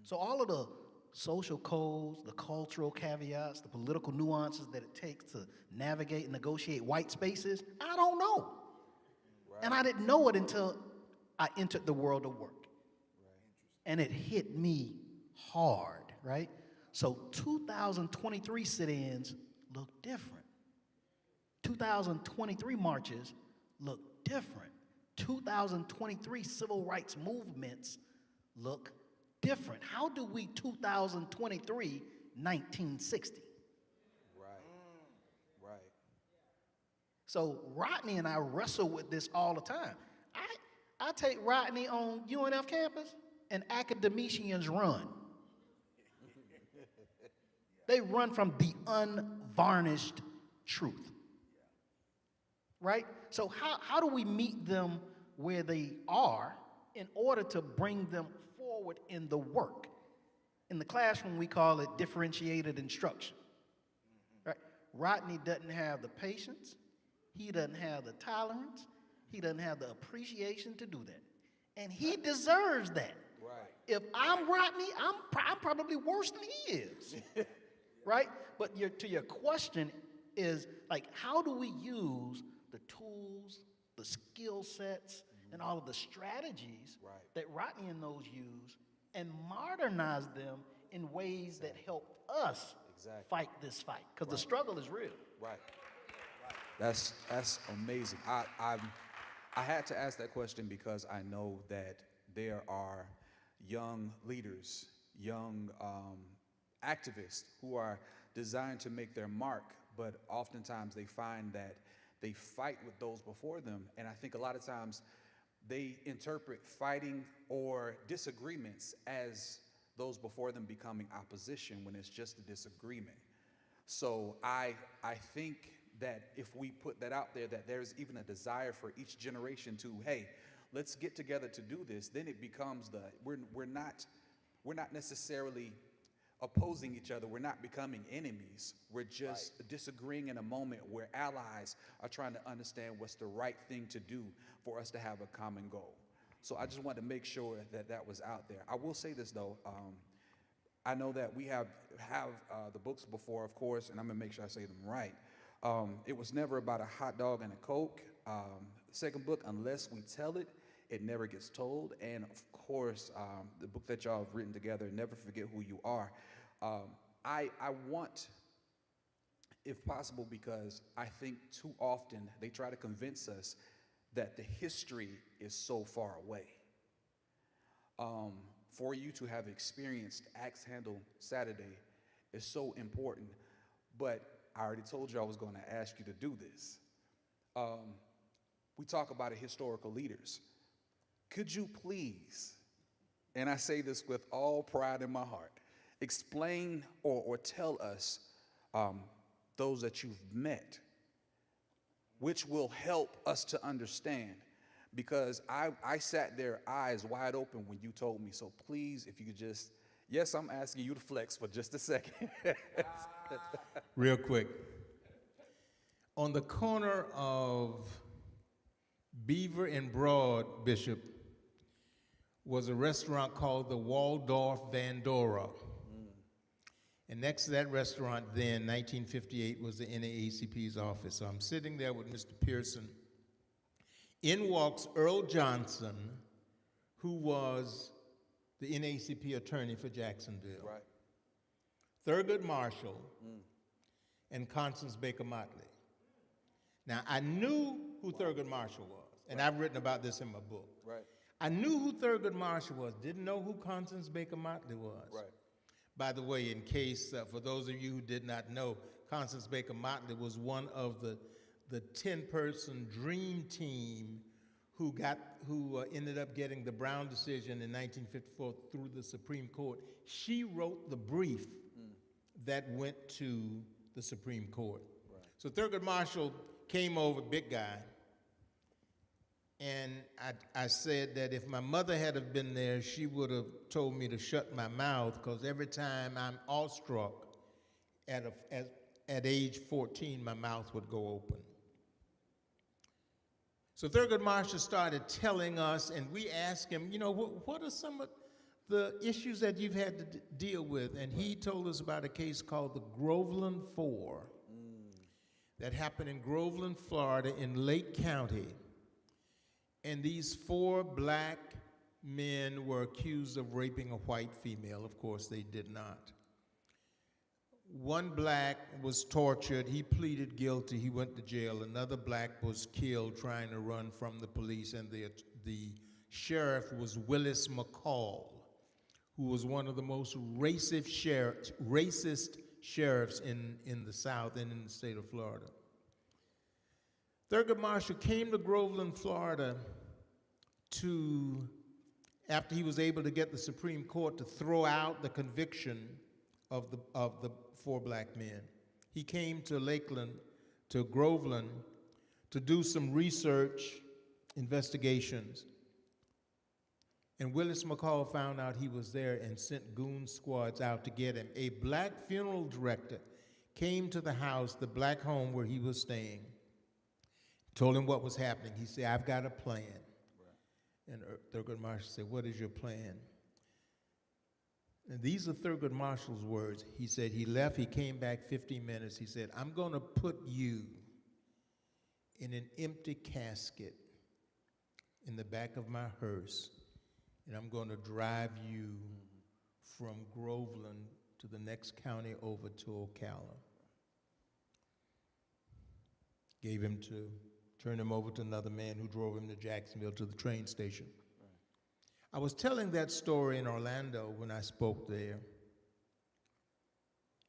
So all of the social codes, the cultural caveats, the political nuances that it takes to navigate and negotiate white spaces, I don't know. Right. And I didn't know it until I entered the world of work. Right. And it hit me hard, right? So 2023 sit-ins look different. 2023 marches look different. 2023 civil rights movements look different. How do we 2023 1960? Right. Right. So Rodney and I wrestle with this all the time. I take Rodney on UNF campus and academicians run. They run from the unvarnished truth. Right? So how do we meet them where they are in order to bring them forward in the work? In the classroom, we call it differentiated instruction. Right? Rodney doesn't have the patience. He doesn't have the tolerance. He doesn't have the appreciation to do that. And he deserves that. Right. If I'm Rodney, I'm probably worse than he is. Right? But to your question is, like, how do we use the tools, the skill sets, and all of the strategies that Rodney and those use and modernize them in ways that help us fight this fight, because the struggle is real. Right. That's amazing. I had to ask that question because I know that there are young leaders, young activists who are designed to make their mark, but oftentimes they find that they fight with those before them. And I think a lot of times they interpret fighting or disagreements as those before them becoming opposition when it's just a disagreement. So I think that if we put that out there, that there's even a desire for each generation to, hey, let's get together to do this, then it becomes we're not necessarily opposing each other. We're not becoming enemies. We're just disagreeing in a moment where allies are trying to understand what's the right thing to do for us to have a common goal. So I just wanted to make sure that that was out there. I will say this though, I know that we have the books before, of course, and I'm gonna make sure I say them right. It was never about a hot dog and a Coke. The second book, Unless We Tell It, it never gets told. And of course, the book that y'all have written together, Never Forget Who You Are. I want, if possible, because I think too often they try to convince us that the history is so far away. For you to have experienced Axe Handle Saturday is so important, but I already told you I was going to ask you to do this. We talk about historical leaders. Could you please, and I say this with all pride in my heart, explain or tell us those that you've met, which will help us to understand, because I sat there eyes wide open when you told me. So please, if you could just, yes, I'm asking you to flex for just a second. Real quick. On the corner of Beaver and Broad, Bishop, was a restaurant called the Waldorf Vandora. And next to that restaurant then, 1958, was the NAACP's office. So I'm sitting there with Mr. Pearson. In walks Earl Johnson, who was the NAACP attorney for Jacksonville. Right. Thurgood Marshall, and Constance Baker Motley. Now, I knew who Thurgood Marshall was, and I've written about this in my book. Right. I knew who Thurgood Marshall was, didn't know who Constance Baker Motley was. Right. By the way, in case, for those of you who did not know, Constance Baker Motley was one of the 10-person dream team who ended up getting the Brown decision in 1954 through the Supreme Court. She wrote the brief that went to the Supreme Court. Right. So Thurgood Marshall came over, big guy, and I said that if my mother had have been there, she would have told me to shut my mouth, because every time I'm awestruck, at age 14, my mouth would go open. So Thurgood Marshall started telling us, and we asked him, you know, what are some of the issues that you've had to deal with? And he told us about a case called the Groveland Four that happened in Groveland, Florida, in Lake County. And these 4 black men were accused of raping a white female. Of course, they did not. One black was tortured. He pleaded guilty. He went to jail. Another black was killed trying to run from the police, and the sheriff was Willis McCall, who was one of the most racist sheriffs in the South and in the state of Florida. Thurgood Marshall came to Groveland, Florida, after he was able to get the Supreme Court to throw out the conviction of the 4 black men. He came to Groveland, to do some research, investigations. And Willis McCall found out he was there and sent goon squads out to get him. A black funeral director came to the house, the black home where he was staying, told him what was happening. He said, I've got a plan. Right. And Thurgood Marshall said, what is your plan? And these are Thurgood Marshall's words. He said he left, he came back 15 minutes. He said, I'm going to put you in an empty casket in the back of my hearse, and I'm going to drive you from Groveland to the next county over to Ocala. Gave him to, turned him over to another man who drove him to Jacksonville to the train station. I was telling that story in Orlando when I spoke there.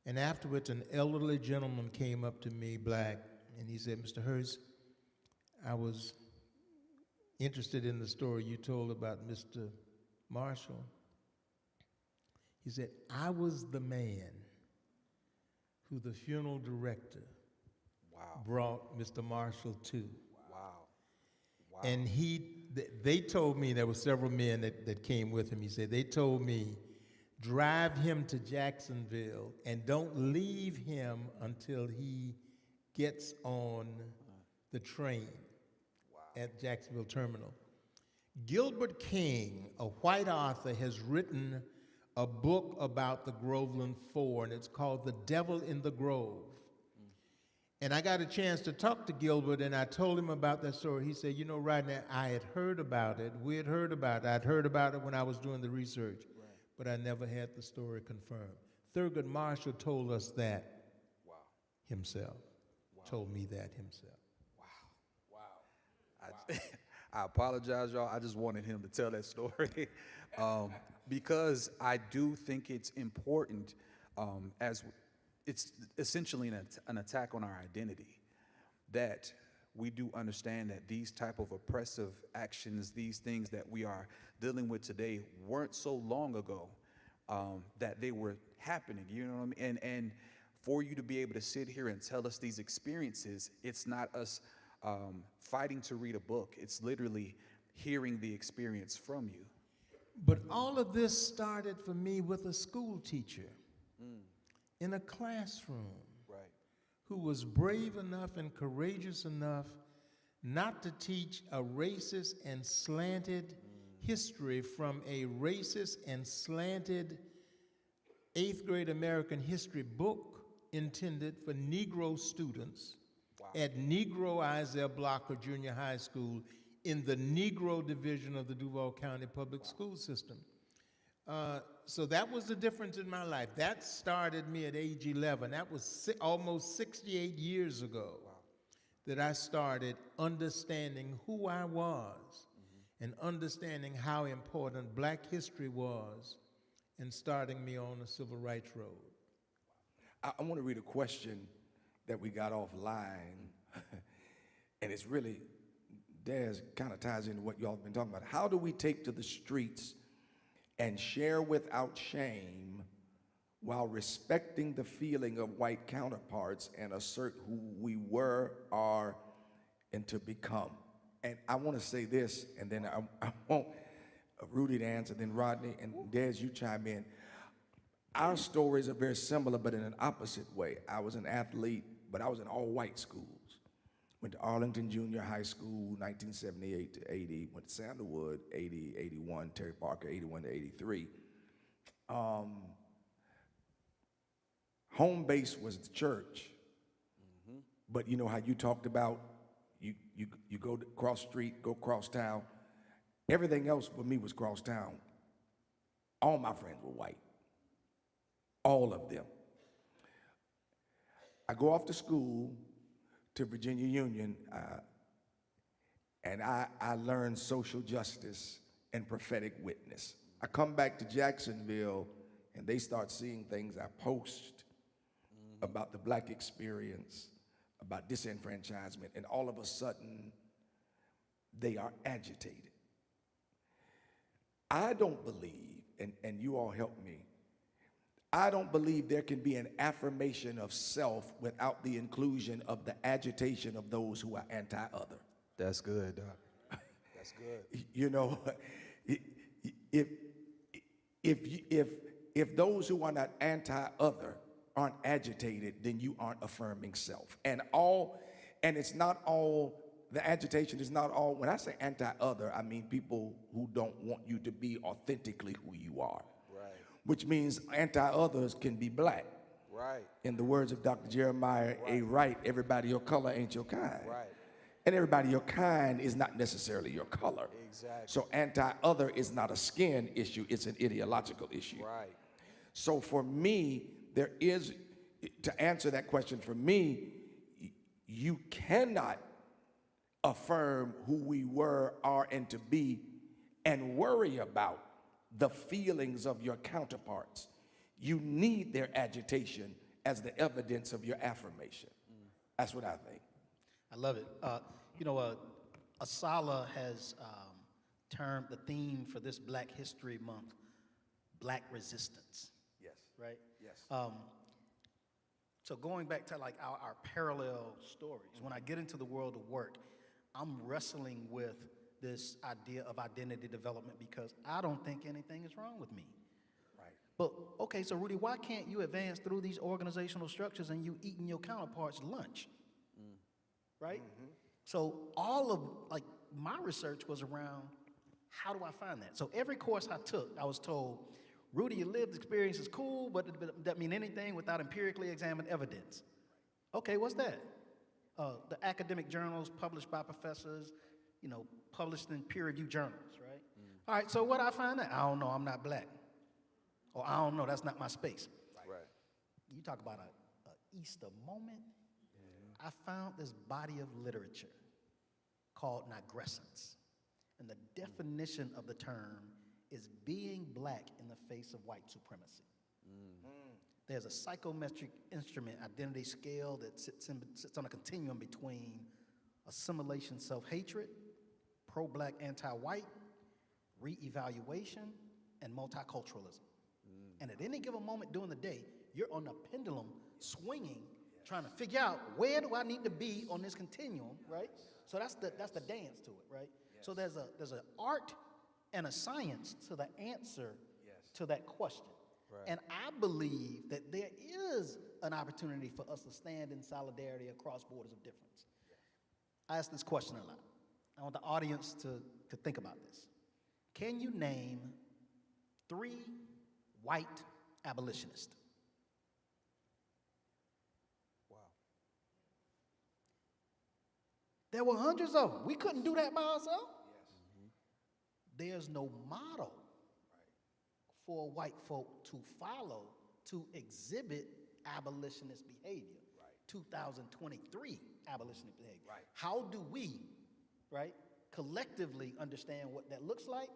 And afterwards, an elderly gentleman came up to me, black, and he said, Mr. Hurst, I was interested in the story you told about Mr. Marshall. He said, I was the man who the funeral director brought Mr. Marshall to. Wow. And they told me, there were several men that came with him, he said, they told me, drive him to Jacksonville and don't leave him until he gets on the train at Jacksonville Terminal. Gilbert King, a white author, has written a book about the Groveland Four, and it's called The Devil in the Grove. And I got a chance to talk to Gilbert, and I told him about that story. He said, you know, Rodney, I had heard about it. We had heard about it. I'd heard about it when I was doing the research, but I never had the story confirmed. Thurgood Marshall told us that himself, told me that himself. I apologize, y'all. I just wanted him to tell that story because I do think it's important as it's essentially an attack on our identity, that we do understand that these type of oppressive actions, these things that we are dealing with today weren't so long ago that they were happening, you know what I mean? And for you to be able to sit here and tell us these experiences, it's not us fighting to read a book. It's literally hearing the experience from you. But all of this started for me with a school teacher in a classroom who was brave enough and courageous enough not to teach a racist and slanted history from a racist and slanted 8th grade American history book intended for Negro students at Negro Isaiah Blocker Junior High School in the Negro division of the Duval County Public School System. So that was the difference in my life. That started me at age 11. That was almost 68 years ago that I started understanding who I was and understanding how important black history was and starting me on the civil rights road. I want to read a question that we got offline, and it's really, Des, kind of ties into what y'all have been talking about. How do we take to the streets and share without shame while respecting the feeling of white counterparts and assert who we were, are, and to become? And I want to say this, and then I want Rudy to answer, then Rodney, and Des, you chime in. Our stories are very similar, but in an opposite way. I was an athlete, but I was in all white schools. Went to Arlington Junior High School, 1978 to 80. Went to Sandalwood, 80, 81. Terry Parker, 81 to 83. Home base was the church. But you know how you talked about, you go cross street, go cross town. Everything else for me was cross town. All my friends were white. All of them. I go off to school to Virginia Union, and I learned social justice and prophetic witness. I come back to Jacksonville, and they start seeing things I post about the black experience, about disenfranchisement, and all of a sudden, they are agitated. I don't believe, and you all help me, I don't believe there can be an affirmation of self without the inclusion of the agitation of those who are anti-other. That's good, Doc. That's good. You know, if those who are not anti-other aren't agitated, then you aren't affirming self. And it's not all, the agitation is not all, when I say anti-other, I mean people who don't want you to be authentically who you are. Which means anti-others can be black. Right. In the words of Dr. Jeremiah A. Wright, everybody your color ain't your kind. Right. And everybody your kind is not necessarily your color. Exactly. So anti-other is not a skin issue, it's an ideological issue. Right. So for me, there is, to answer that question for me, you cannot affirm who we were, are, and to be and worry about the feelings of your counterparts. You need their agitation as the evidence of your affirmation. That's what I think. I love it. Asala has termed the theme for this Black History Month, Black Resistance. Yes. Right? Yes. So going back to like our parallel stories, when I get into the world of work, I'm wrestling with this idea of identity development because I don't think anything is wrong with me. Right. But, okay, so Rudy, why can't you advance through these organizational structures and you eating your counterparts lunch? Right? Mm-hmm. So all of, like, my research was around how do I find that? So every course I took, I was told, Rudy, your lived experience is cool, but it doesn't mean anything without empirically examined evidence. Okay, what's that? The academic journals published by professors, published in peer-reviewed journals, right? All right, so what I find out? I don't know, I'm not Black. Or I don't know, that's not my space. Right. You talk about a Easter moment. I found this body of literature called Nigrescence. And the definition of the term is being Black in the face of white supremacy. There's a psychometric instrument, identity scale, that sits on a continuum between assimilation, self-hatred, pro-Black, anti-white, re-evaluation, and multiculturalism. And at any given moment during the day, you're on the pendulum swinging, trying to figure out where do I need to be on this continuum, right? So that's the dance to it, right? Yes. So there's an art and a science to the answer to that question. Right. And I believe that there is an opportunity for us to stand in solidarity across borders of difference. I ask this question a lot. I want the audience to think about this. Can you name 3 white abolitionists? Wow. There were hundreds of them. We couldn't do that by ourselves. Yes. There's no model for white folk to follow to exhibit abolitionist behavior. Right. 2023 abolitionist behavior. Right. How do we, right, collectively understand what that looks like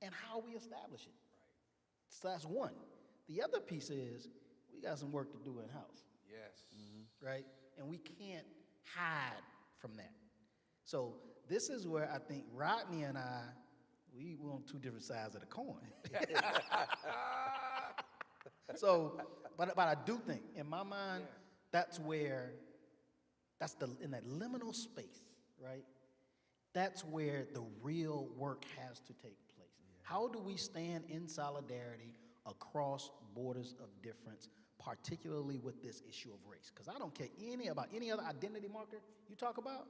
and how we establish it? Right. So that's one. The other piece is we got some work to do in-house. Yes. Right? And we can't hide from that. So this is where I think Rodney and I, we're on 2 different sides of the coin. So, but I do think, in my mind, that's where, in that liminal space, right? That's where the real work has to take place. How do we stand in solidarity across borders of difference, particularly with this issue of race? Because I don't care about any other identity marker you talk about.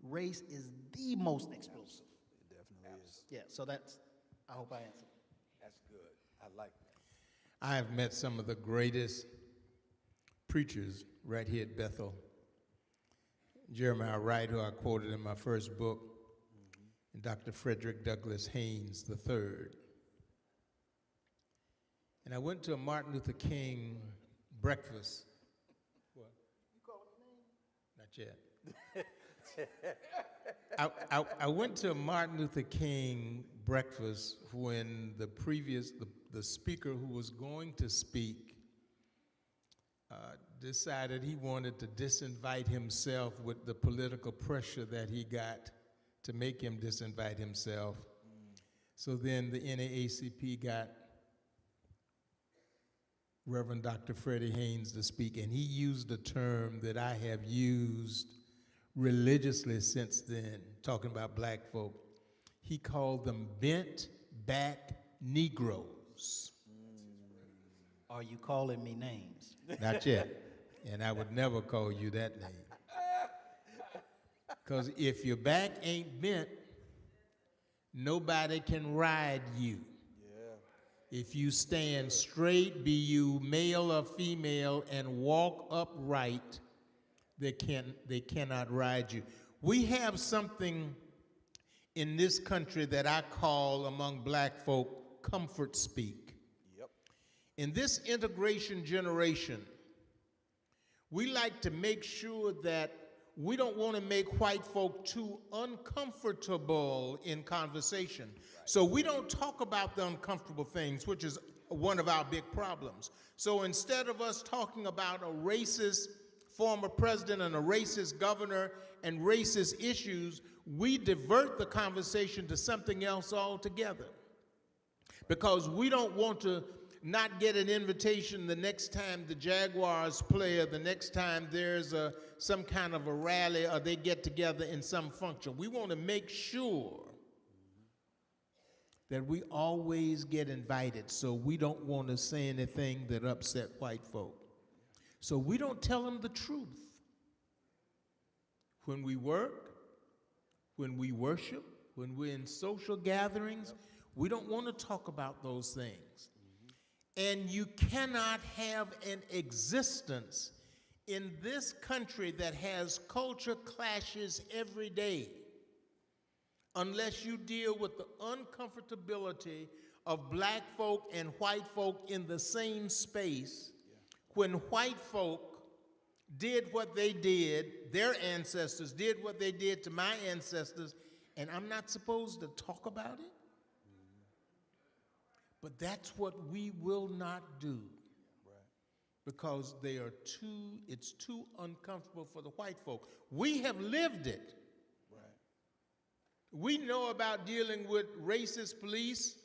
Race is the most explosive. It definitely is. Yeah, so I hope I answered. That's good. I like that. I have met some of the greatest preachers right here at Bethel. Jeremiah Wright, who I quoted in my first book, and Dr. Frederick Douglass Haynes III. And I went to a Martin Luther King breakfast. What? You call his name? Not yet. I went to a Martin Luther King breakfast when the speaker who was going to speak decided he wanted to disinvite himself with the political pressure that he got to make him disinvite himself. So then the NAACP got Reverend Dr. Freddie Haynes to speak, and he used a term that I have used religiously since then, talking about black folk. He called them bent back Negroes. Are you calling me names? Not yet. And I would never call you that name. Because if your back ain't bent, nobody can ride you. Yeah. If you stand straight, be you male or female, and walk upright, they cannot ride you. We have something in this country that I call among black folk comfort speak. Yep. In this integration generation, we like to make sure that we don't want to make white folk too uncomfortable in conversation. So we don't talk about the uncomfortable things, which is one of our big problems. So instead of us talking about a racist former president and a racist governor and racist issues, we divert the conversation to something else altogether. Because we don't want to not get an invitation the next time the Jaguars play, or the next time there's some kind of a rally or they get together in some function. We want to make sure that we always get invited, so we don't want to say anything that upset white folk. So we don't tell them the truth. When we work, when we worship, when we're in social gatherings, we don't want to talk about those things. And you cannot have an existence in this country that has culture clashes every day unless you deal with the uncomfortability of black folk and white folk in the same space. When white folk did what they did, their ancestors did what they did to my ancestors, and I'm not supposed to talk about it? But that's what we will not do, because it's too uncomfortable for the white folk. We have lived it. We know about dealing with racist police,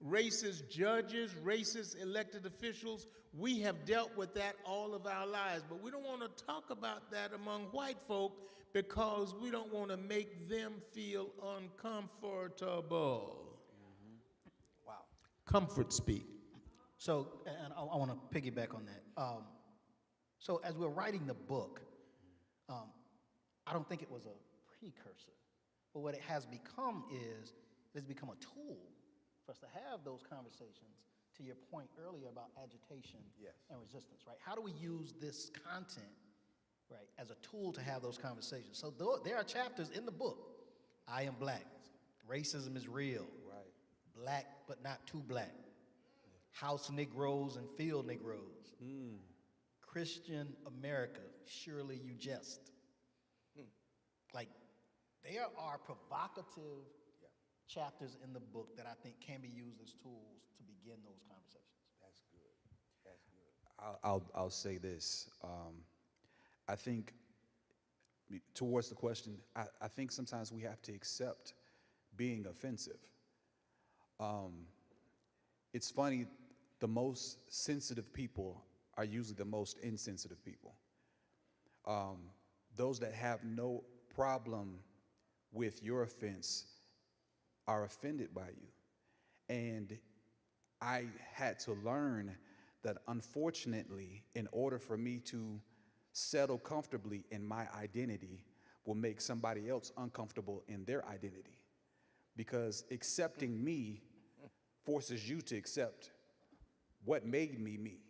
racist judges, racist elected officials. We have dealt with that all of our lives, but we don't want to talk about that among white folk because we don't want to make them feel uncomfortable. Comfort speak. So, and I want to piggyback on that. So as we're writing the book, I don't think it was a precursor, but what it has become is, it has become a tool for us to have those conversations, to your point earlier about agitation and resistance, right? How do we use this content, right, as a tool to have those conversations? So there are chapters in the book. I am black. Racism is real. Black but not too black. House Negroes and field Negroes. Christian America, surely you jest. Like, there are provocative chapters in the book that I think can be used as tools to begin those conversations. That's good. I'll say this. I think, towards the question, I think sometimes we have to accept being offensive. It's funny, the most sensitive people are usually the most insensitive people. Those that have no problem with your offense are offended by you. And I had to learn that, unfortunately, in order for me to settle comfortably in my identity will make somebody else uncomfortable in their identity. Because accepting me forces you to accept what made me me,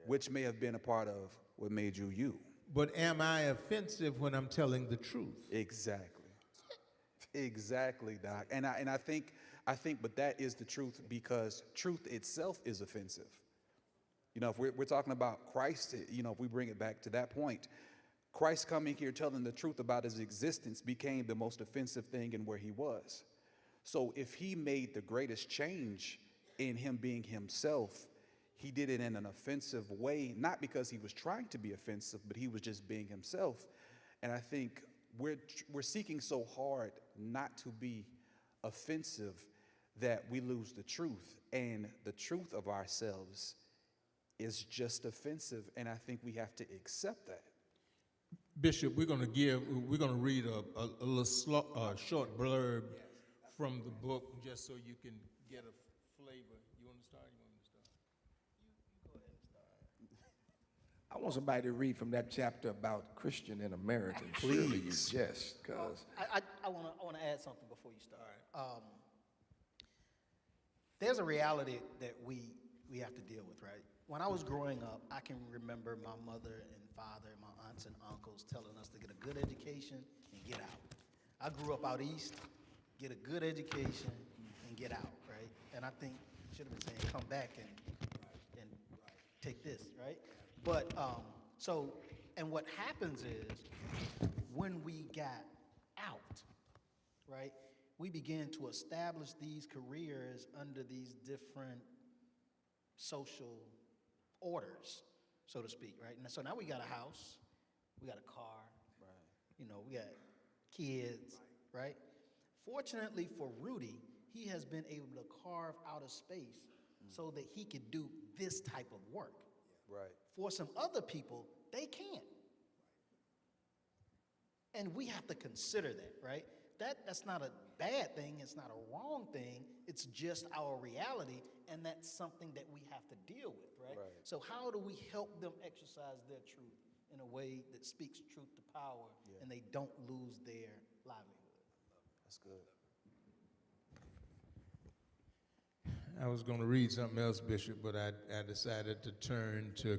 which may have been a part of what made you you. But am I offensive when I'm telling the truth? Exactly. Exactly, Doc. And I think, but that is the truth, because truth itself is offensive. You know, if we're talking about Christ, you know, if we bring it back to that point, Christ coming here telling the truth about his existence became the most offensive thing in where he was. So if he made the greatest change in him being himself, he did it in an offensive way, not because he was trying to be offensive, but he was just being himself. And I think we're seeking so hard not to be offensive that we lose the truth. And the truth of ourselves is just offensive, and I think we have to accept that. Bishop, we're going to read a little short blurb from the book, just so you can get a flavor. You want to start? You want me to start? You go ahead and start. I want somebody to read from that chapter about Christian and American. Please. Surely you jest, because I want to add something before you start. There's a reality that we have to deal with, right? When I was growing up, I can remember my mother and father, my aunts and uncles telling us to get a good education and get out. I grew up out east, get a good education and get out, right? And I think you should have been saying come back and take this, right? But and what happens is when we got out, right, we began to establish these careers under these different social orders, so to speak, right? And so now we got a house, we got a car, right? We got kids, right? Fortunately for Rudy, he has been able to carve out a space so that he could do this type of work. Right. For some other people, they can't. And we have to consider that, right? That's not a bad thing, it's not a wrong thing, it's just our reality, and that's something that we have to deal with, right? So how do we help them exercise their truth in a way that speaks truth to power and they don't lose their livelihood? That's good. I was going to read something else, Bishop, but I decided to turn to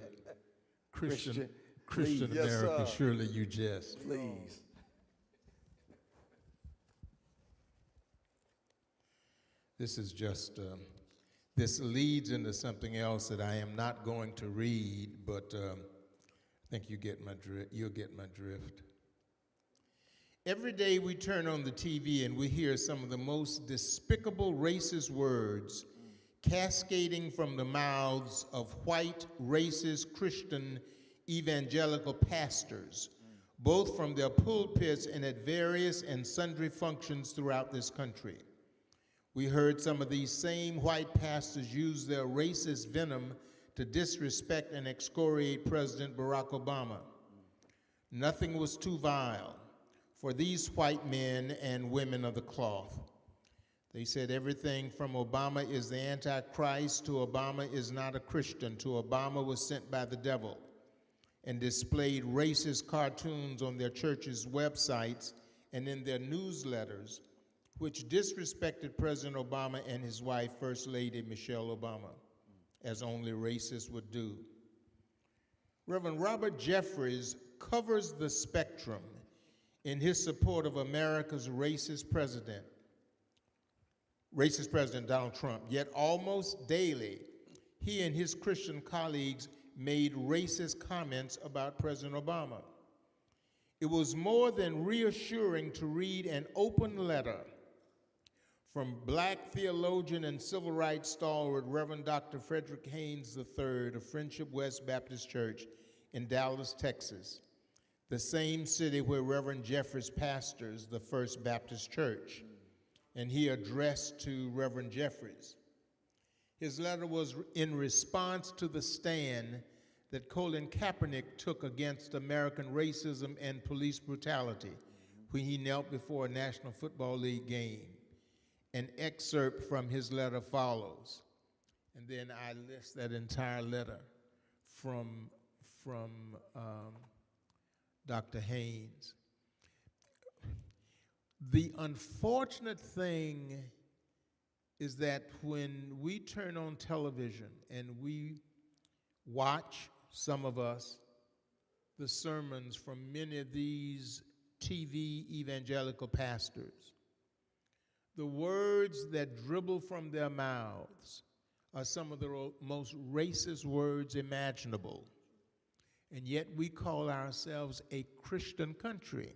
Christian America. Yes, surely you jest. Please. This is just, this leads into something else that I am not going to read, but I think you'll get my drift. Every day we turn on the TV and we hear some of the most despicable racist words cascading from the mouths of white, racist, Christian, evangelical pastors, both from their pulpits and at various and sundry functions throughout this country. We heard some of these same white pastors use their racist venom to disrespect and excoriate President Barack Obama. Nothing was too vile for these white men and women of the cloth. They said everything from Obama is the Antichrist to Obama is not a Christian to Obama was sent by the devil, and displayed racist cartoons on their churches' websites and in their newsletters, which disrespected President Obama and his wife, First Lady Michelle Obama, as only racists would do. Reverend Robert Jeffries covers the spectrum in his support of America's racist President Donald Trump, yet almost daily, he and his Christian colleagues made racist comments about President Obama. It was more than reassuring to read an open letter from Black theologian and civil rights stalwart Reverend Dr. Frederick Haynes III of Friendship West Baptist Church in Dallas, Texas, the same city where Reverend Jeffries pastors the First Baptist Church, and he addressed to Reverend Jeffries. His letter was in response to the stand that Colin Kaepernick took against American racism and police brutality when he knelt before a National Football League game. An excerpt from his letter follows, and then I list that entire letter from Dr. Haynes. The unfortunate thing is that when we turn on television and we watch, some of us, the sermons from many of these TV evangelical pastors, the words that dribble from their mouths are some of the most racist words imaginable. And yet we call ourselves a Christian country.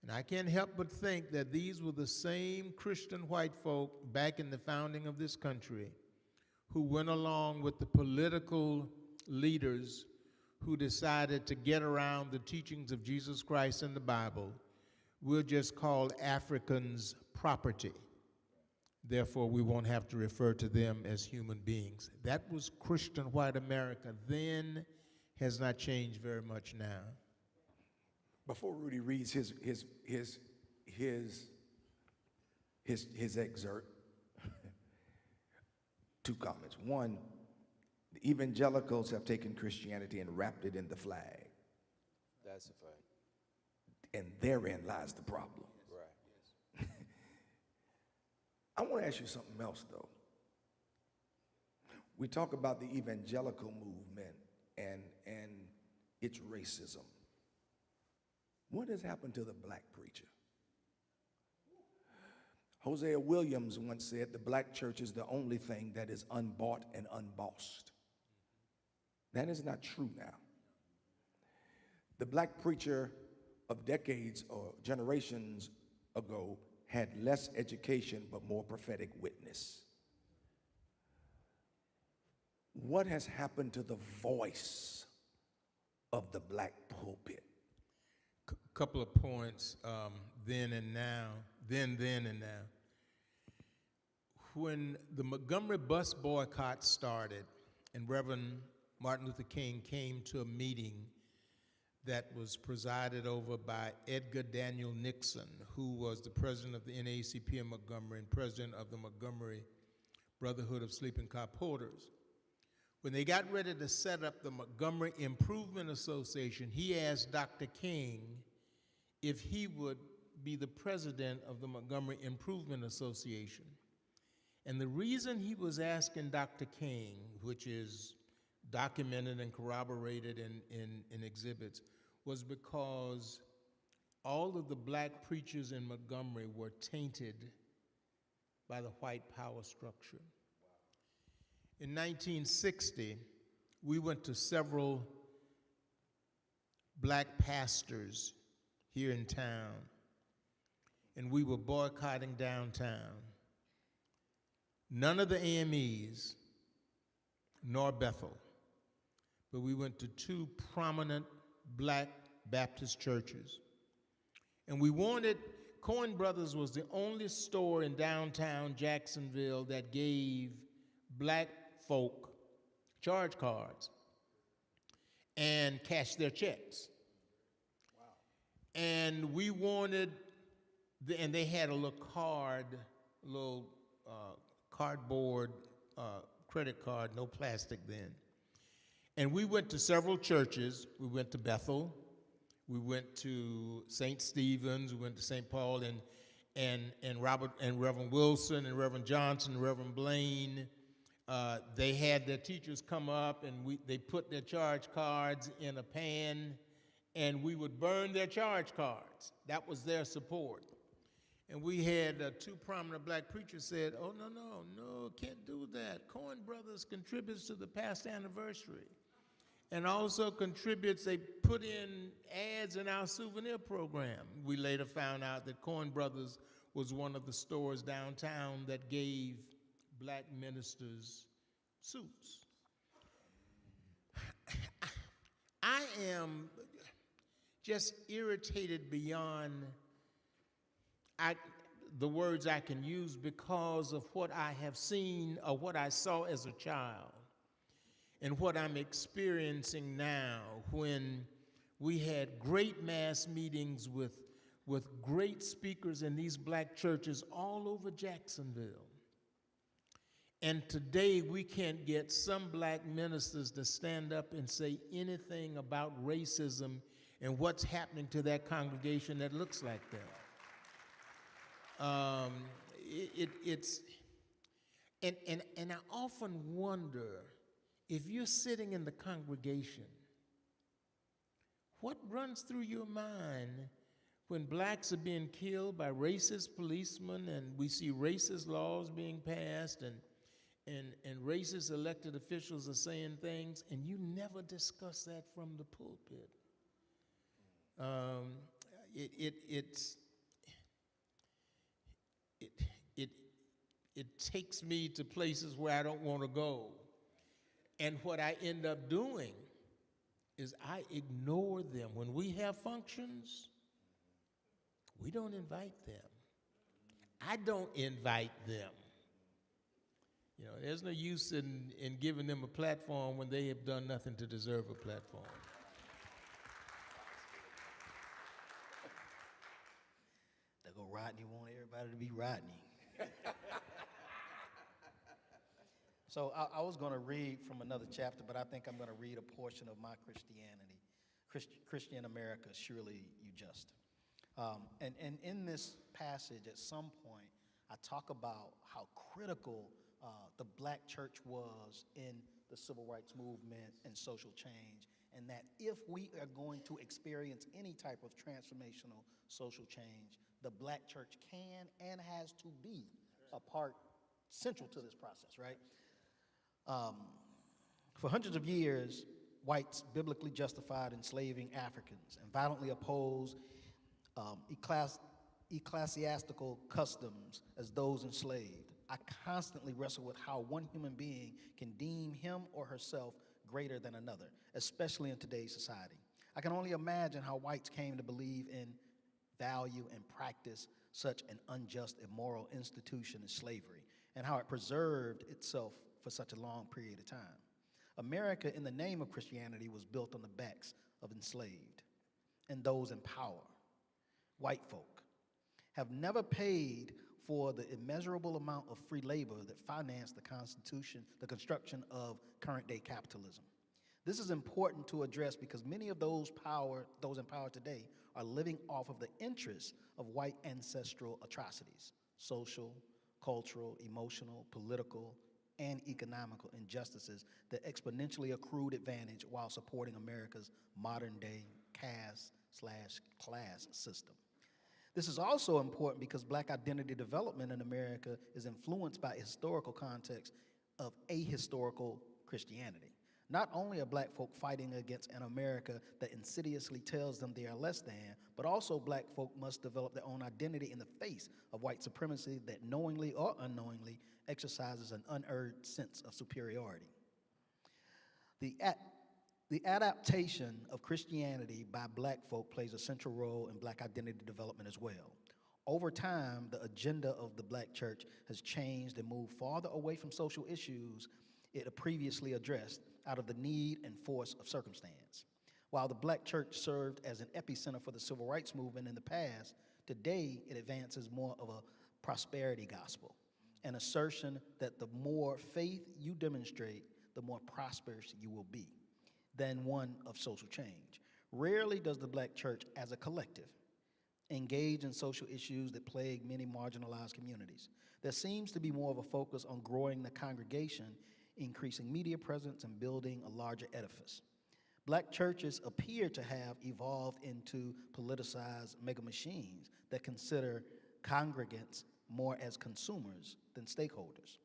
And I can't help but think that these were the same Christian white folk back in the founding of this country who went along with the political leaders who decided to get around the teachings of Jesus Christ in the Bible. We'll just call Africans property. Therefore, we won't have to refer to them as human beings. That was Christian white America then, has not changed very much now. Before Rudy reads his excerpt, two comments. One, the evangelicals have taken Christianity and wrapped it in the flag. That's a fact. And therein lies the problem. Right. I want to ask you something else, though. We talk about the evangelical movement and its racism. What has happened to the black preacher? Hosea Williams once said the black church is the only thing that is unbought and unbossed. That is not true now. The black preacher of decades or generations ago had less education but more prophetic witness. What has happened to the voice of the black pulpit? Couple of points, then and now. When the Montgomery bus boycott started and Reverend Martin Luther King came to a meeting that was presided over by Edgar Daniel Nixon, who was the president of the NAACP in Montgomery and president of the Montgomery Brotherhood of Sleeping Car Porters. When they got ready to set up the Montgomery Improvement Association, he asked Dr. King if he would be the president of the Montgomery Improvement Association. And the reason he was asking Dr. King, which is documented and corroborated in exhibits, was because all of the black preachers in Montgomery were tainted by the white power structure. In 1960, we went to several black pastors here in town, and we were boycotting downtown. None of the AMEs, nor Bethel, but we went to two prominent black Baptist churches. And we wanted, Cohen Brothers was the only store in downtown Jacksonville that gave black folk charge cards and cashed their checks. Wow. And we wanted, and they had a little card, a little cardboard credit card, no plastic then. And we went to several churches. We went to Bethel, we went to St. Stephen's, we went to St. Paul, and Robert and Reverend Wilson and Reverend Johnson and Reverend Blaine. They had their teachers come up and they put their charge cards in a pan and we would burn their charge cards. That was their support. And we had two prominent black preachers said, oh, no, can't do that. Cohen Brothers contributes to the past anniversary and also contributes, they put in ads in our souvenir program. We later found out that Cohen Brothers was one of the stores downtown that gave black ministers suits. I am just irritated beyond the words I can use because of what I have seen or what I saw as a child and what I'm experiencing now when we had great mass meetings with great speakers in these black churches all over Jacksonville. And today we can't get some black ministers to stand up and say anything about racism and what's happening to that congregation that looks like that. And I often wonder, if you're sitting in the congregation, what runs through your mind when blacks are being killed by racist policemen and we see racist laws being passed and racist elected officials are saying things and you never discuss that from the pulpit? It takes me to places where I don't want to go. And what I end up doing is I ignore them. When we have functions, we don't invite them. I don't invite them. You know, there's no use in giving them a platform when they have done nothing to deserve a platform. There go Rodney, want everybody to be Rodney. So I was going to read from another chapter, but I think I'm going to read a portion of my Christianity. Christian America, surely you just. And in this passage, at some point, I talk about how critical the black church was in the civil rights movement and social change, and that if we are going to experience any type of transformational social change, the black church can and has to be a part central to this process, right? For hundreds of years, whites biblically justified enslaving Africans and violently opposed ecclesiastical customs as those enslaved. I constantly wrestle with how one human being can deem him or herself greater than another, especially in today's society. I can only imagine how whites came to believe in, value, and practice such an unjust, immoral institution as slavery, and how it preserved itself for such a long period of time. America, in the name of Christianity, was built on the backs of enslaved and those in power. White folk have never paid for the immeasurable amount of free labor that financed the Constitution, the construction of current-day capitalism. This is important to address because many of those in power today are living off of the interests of white ancestral atrocities, social, cultural, emotional, political, and economical injustices that exponentially accrued advantage while supporting America's modern-day caste/class system. This is also important because black identity development in America is influenced by a historical context of ahistorical Christianity. Not only are black folk fighting against an America that insidiously tells them they are less than, but also black folk must develop their own identity in the face of white supremacy that knowingly or unknowingly exercises an unearned sense of superiority. The adaptation of Christianity by black folk plays a central role in black identity development as well. Over time, the agenda of the black church has changed and moved farther away from social issues it previously addressed out of the need and force of circumstance. While the black church served as an epicenter for the civil rights movement in the past, today it advances more of a prosperity gospel, an assertion that the more faith you demonstrate, the more prosperous you will be, than one of social change. Rarely does the black church as a collective engage in social issues that plague many marginalized communities. There seems to be more of a focus on growing the congregation, increasing media presence, and building a larger edifice. Black churches appear to have evolved into politicized mega machines that consider congregants more as consumers than stakeholders.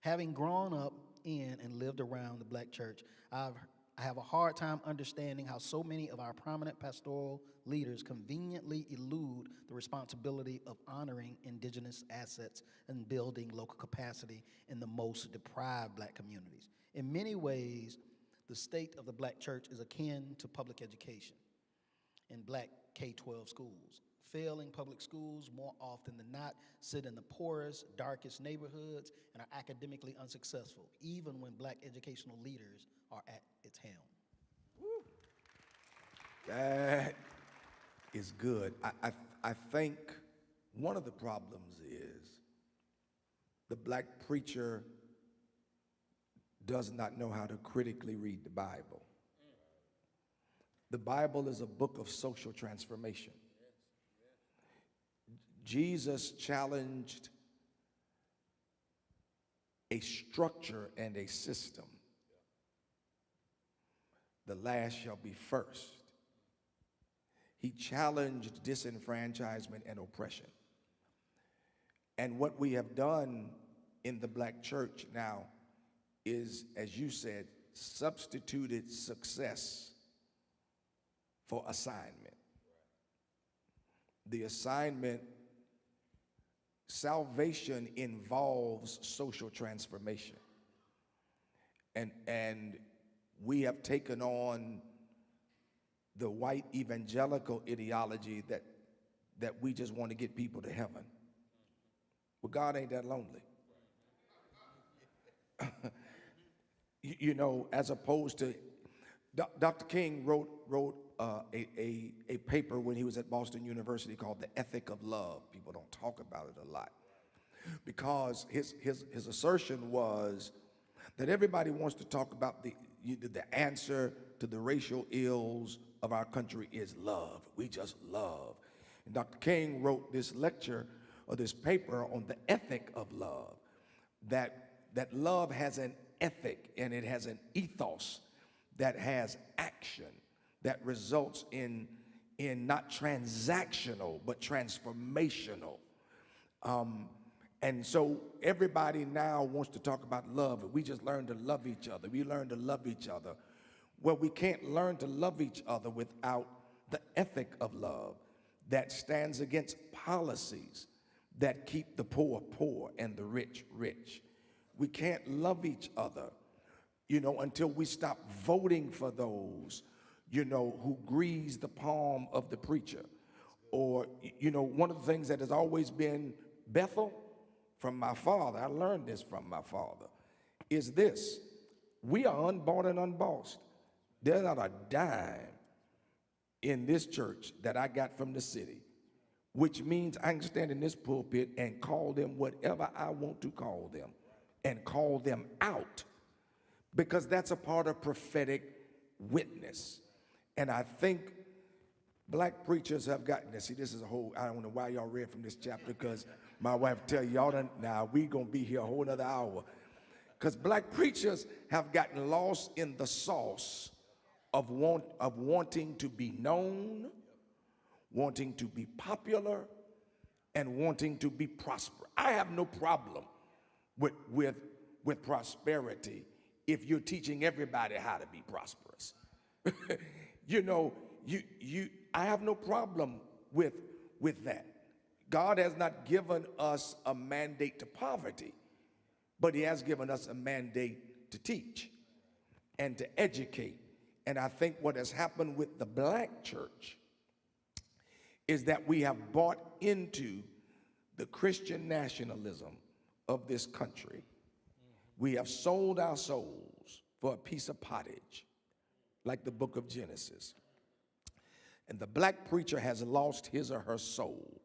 Having grown up in and lived around the black church, I have a hard time understanding how so many of our prominent pastoral leaders conveniently elude the responsibility of honoring indigenous assets and building local capacity in the most deprived black communities. In many ways, the state of the black church is akin to public education in black K-12 schools. Failing public schools more often than not sit in the poorest, darkest neighborhoods and are academically unsuccessful, even when black educational leaders are at its helm. That is good. I think one of the problems is the black preacher does not know how to critically read the Bible. The Bible is a book of social transformation. Jesus challenged a structure and a system. The last shall be first. He challenged disenfranchisement and oppression. And what we have done in the black church now is, as you said, substituted success for assignment. The assignment, salvation involves social transformation. And we have taken on the white evangelical ideology that we just want to get people to heaven. Well, God ain't that lonely. You know, as opposed to, Dr. King wrote a paper when he was at Boston University called The Ethic of Love. People don't talk about it a lot because his assertion was that everybody wants to talk about the answer to the racial ills of our country is love. We just love. And Dr. King wrote this lecture or this paper on the ethic of love, that love has an ethic and it has an ethos that has action that results in not transactional but transformational. And so everybody now wants to talk about love. We just learn to love each other. We learn to love each other. where we can't learn to love each other without the ethic of love that stands against policies that keep the poor poor and the rich rich. We can't love each other, until we stop voting for those, who grease the palm of the preacher. Or, one of the things that has always been Bethel from my father, I learned this from my father, is this: we are unbought and unbossed. There's not a dime in this church that I got from the city, which means I can stand in this pulpit and call them whatever I want to call them and call them out, because that's a part of prophetic witness. And I think black preachers have gotten this. See, this is a whole, I don't know why y'all read from this chapter, because my wife tell y'all, now we gonna be here a whole another hour. Because black preachers have gotten lost in the sauce of wanting to be known, wanting to be popular, and wanting to be prosperous. I have no problem with prosperity if you're teaching everybody how to be prosperous. I have no problem with that. God has not given us a mandate to poverty, but he has given us a mandate to teach and to educate. And I think what has happened with the black church is that we have bought into the Christian nationalism of this country. We have sold our souls for a piece of pottage, like the book of Genesis. And the black preacher has lost his or her soul.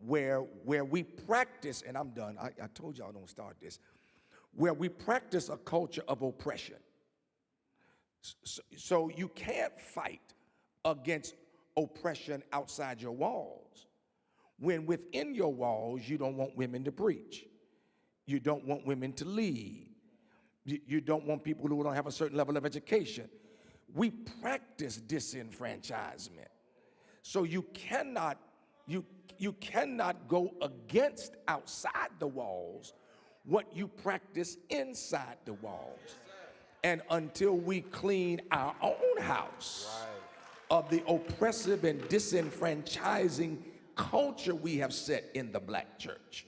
Where we practice, and I'm done, I told y'all don't start this, where we practice a culture of oppression. So you can't fight against oppression outside your walls when within your walls you don't want women to preach. You don't want women to lead. You don't want people who don't have a certain level of education. We practice disenfranchisement. So you cannot go against outside the walls what you practice inside the walls. And until we clean our own house of the oppressive and disenfranchising culture we have set in the black church,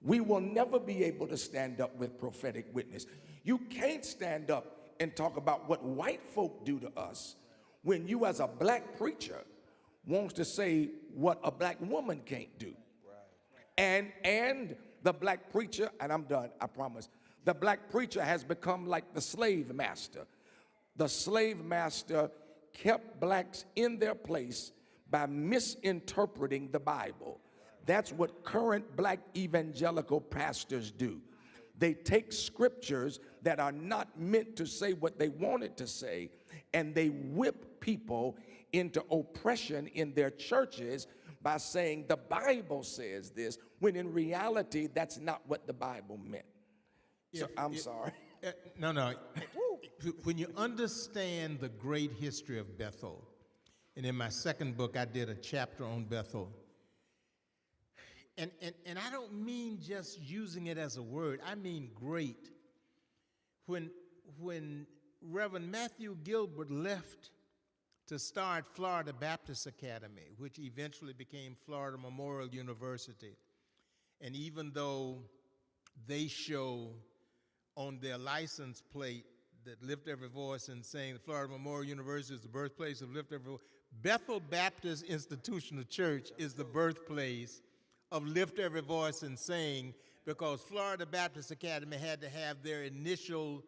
we will never be able to stand up with prophetic witness. You can't stand up and talk about what white folk do to us when you as a black preacher wants to say what a black woman can't do. And the black preacher, and I'm done, I promise, the black preacher has become like the slave master. The slave master kept blacks in their place by misinterpreting the Bible. That's what current black evangelical pastors do. They take scriptures that are not meant to say what they wanted to say, and they whip people into oppression in their churches by saying the Bible says this, when in reality that's not what the Bible meant. So I'm sorry. No. When you understand the great history of Bethel, and in my second book I did a chapter on Bethel, and I don't mean just using it as a word, I mean great. When Reverend Matthew Gilbert left to start Florida Baptist Academy, which eventually became Florida Memorial University, and even though they show on their license plate that Lift Every Voice and saying the Florida Memorial University is the birthplace of Lift Every Voice, Bethel Baptist Institutional Church is the birthplace of Lift Every Voice and Sing, because Florida Baptist Academy had to have their initial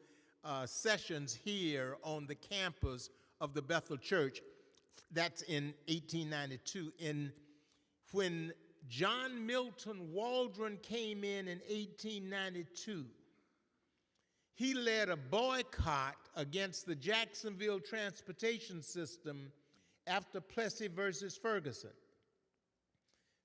sessions here on the campus of the Bethel Church. That's in 1892. When John Milton Waldron came in 1892, he led a boycott against the Jacksonville transportation system after Plessy versus Ferguson.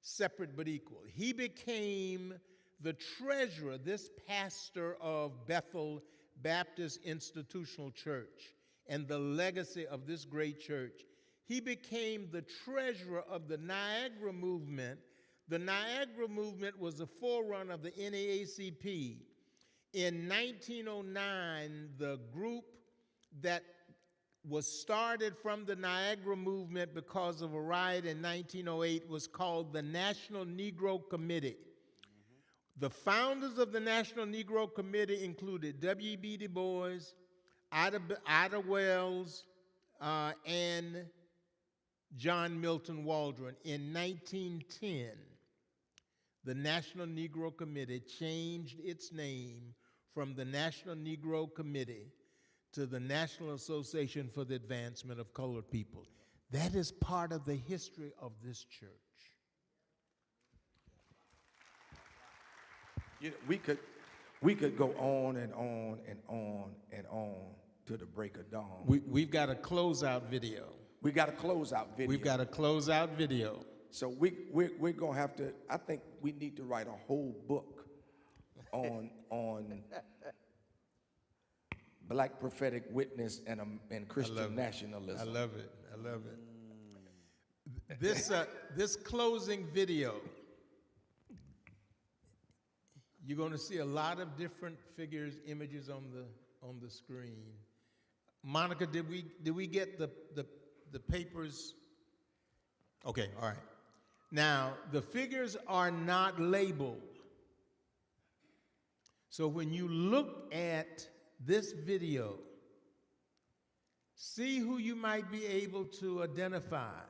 Separate but equal. He became the treasurer, this pastor of Bethel Baptist Institutional Church, and the legacy of this great church. He became the treasurer of the Niagara Movement. The Niagara Movement was the forerunner of the NAACP. In 1909, the group that was started from the Niagara movement because of a riot in 1908 was called the National Negro Committee. The founders of the National Negro Committee included W.B. Du Bois, Ida Wells, and John Milton Waldron. In 1910, the National Negro Committee changed its name from the National Negro Committee to the National Association for the Advancement of Colored People. That is part of the history of this church. You know, we could go on and on and on and on to the break of dawn. We've got a closeout video. We got a closeout video. We've got a closeout video. So we're gonna have to. I think we need to write a whole book on Black prophetic witness and Christian nationalism. I love it. I love it. This closing video, you're going to see a lot of different figures, images on the screen. Monica, did we get the papers? Okay, all right. Now, the figures are not labeled. So when you look at this video, see who you might be able to identify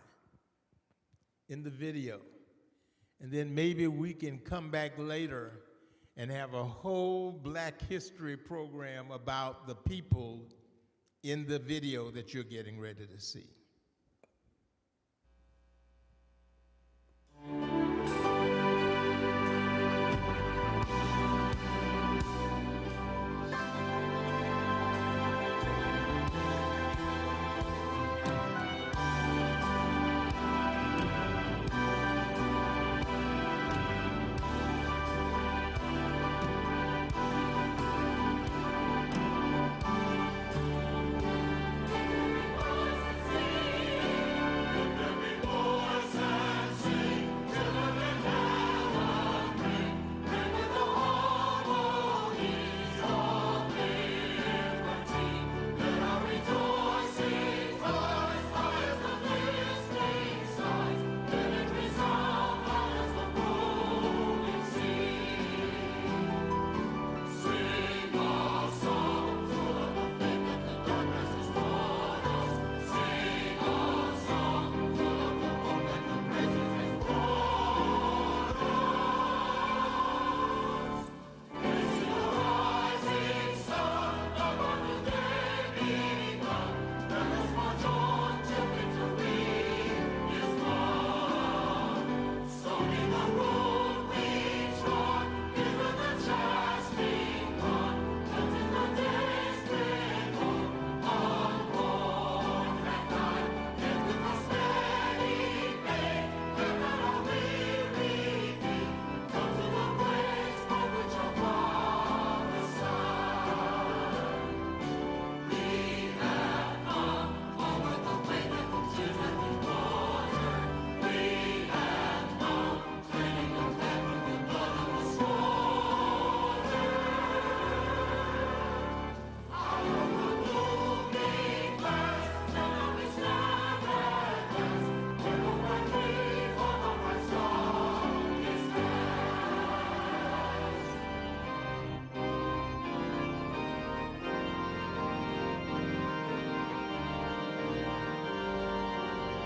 in the video. And then maybe we can come back later and have a whole Black history program about the people in the video that you're getting ready to see.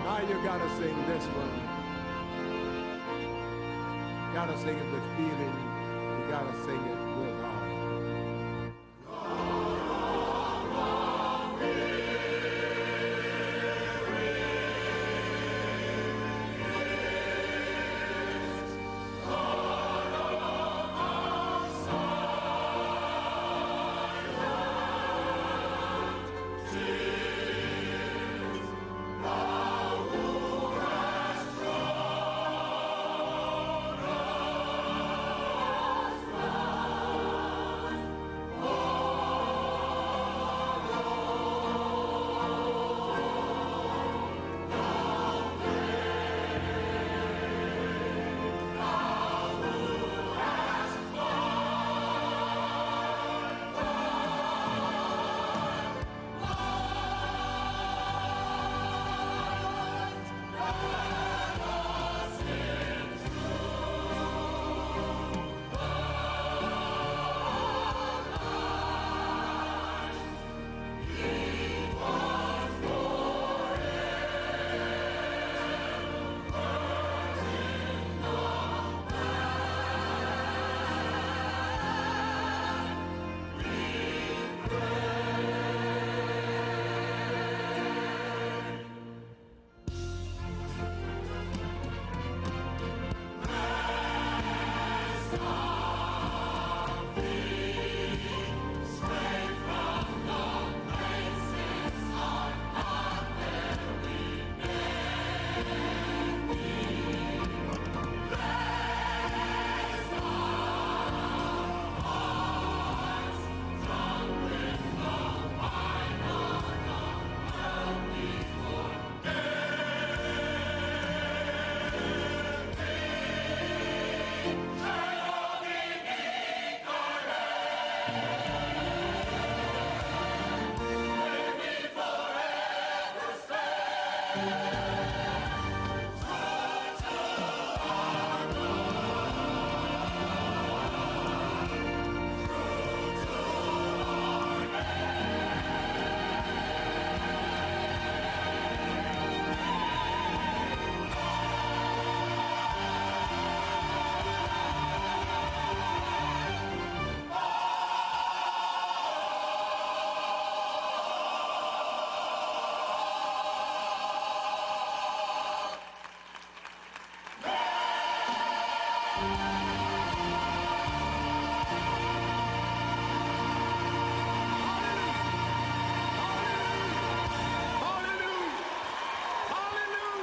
Now you gotta sing this one. Gotta sing it with feeling. You gotta sing it with heart.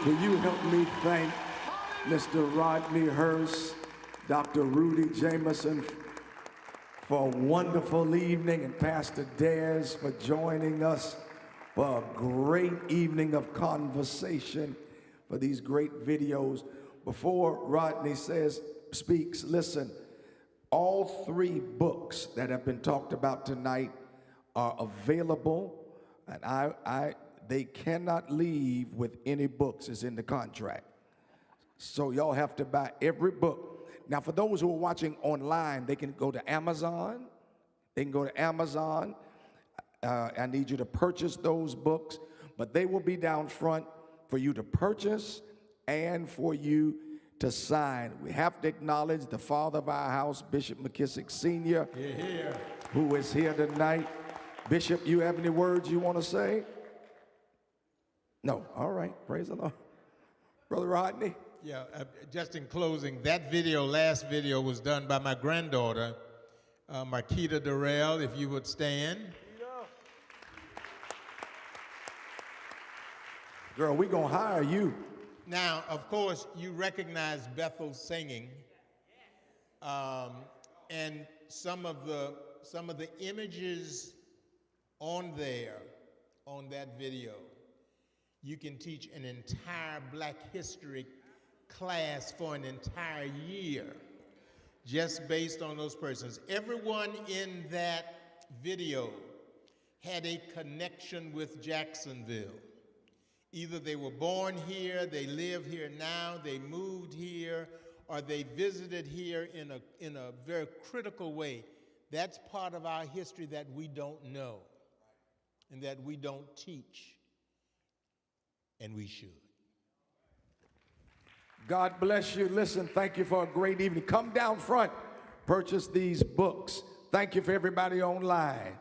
Will you help me thank Mr. Rodney Hurst, Dr. Rudy Jamison for a wonderful evening, and Pastor Dez for joining us for a great evening of conversation, for these great videos. Before Rodney speaks, listen, all 3 books that have been talked about tonight are available, and they cannot leave with any books. It's in the contract. So y'all have to buy every book. Now, for those who are watching online, they can go to Amazon. They can go to Amazon. I need you to purchase those books, but they will be down front for you to purchase and for you to sign. We have to acknowledge the father of our house, Bishop McKissick Sr., who is here tonight. Bishop, you have any words you want to say? No. All right. Praise the Lord. Brother Rodney? Yeah, just in closing, that last video was done by my granddaughter, Marquita Durrell, if you would stand. Girl, we gonna hire you. Now, of course, you recognize Bethel singing, and some of the images on that video, you can teach an entire Black history class for an entire year just based on those persons. Everyone in that video had a connection with Jacksonville. Either they were born here, they live here now, they moved here, or they visited here in a very critical way. That's part of our history that we don't know and that we don't teach, and we should. God bless you. Listen, thank you for a great evening. Come down front, purchase these books. Thank you for everybody online.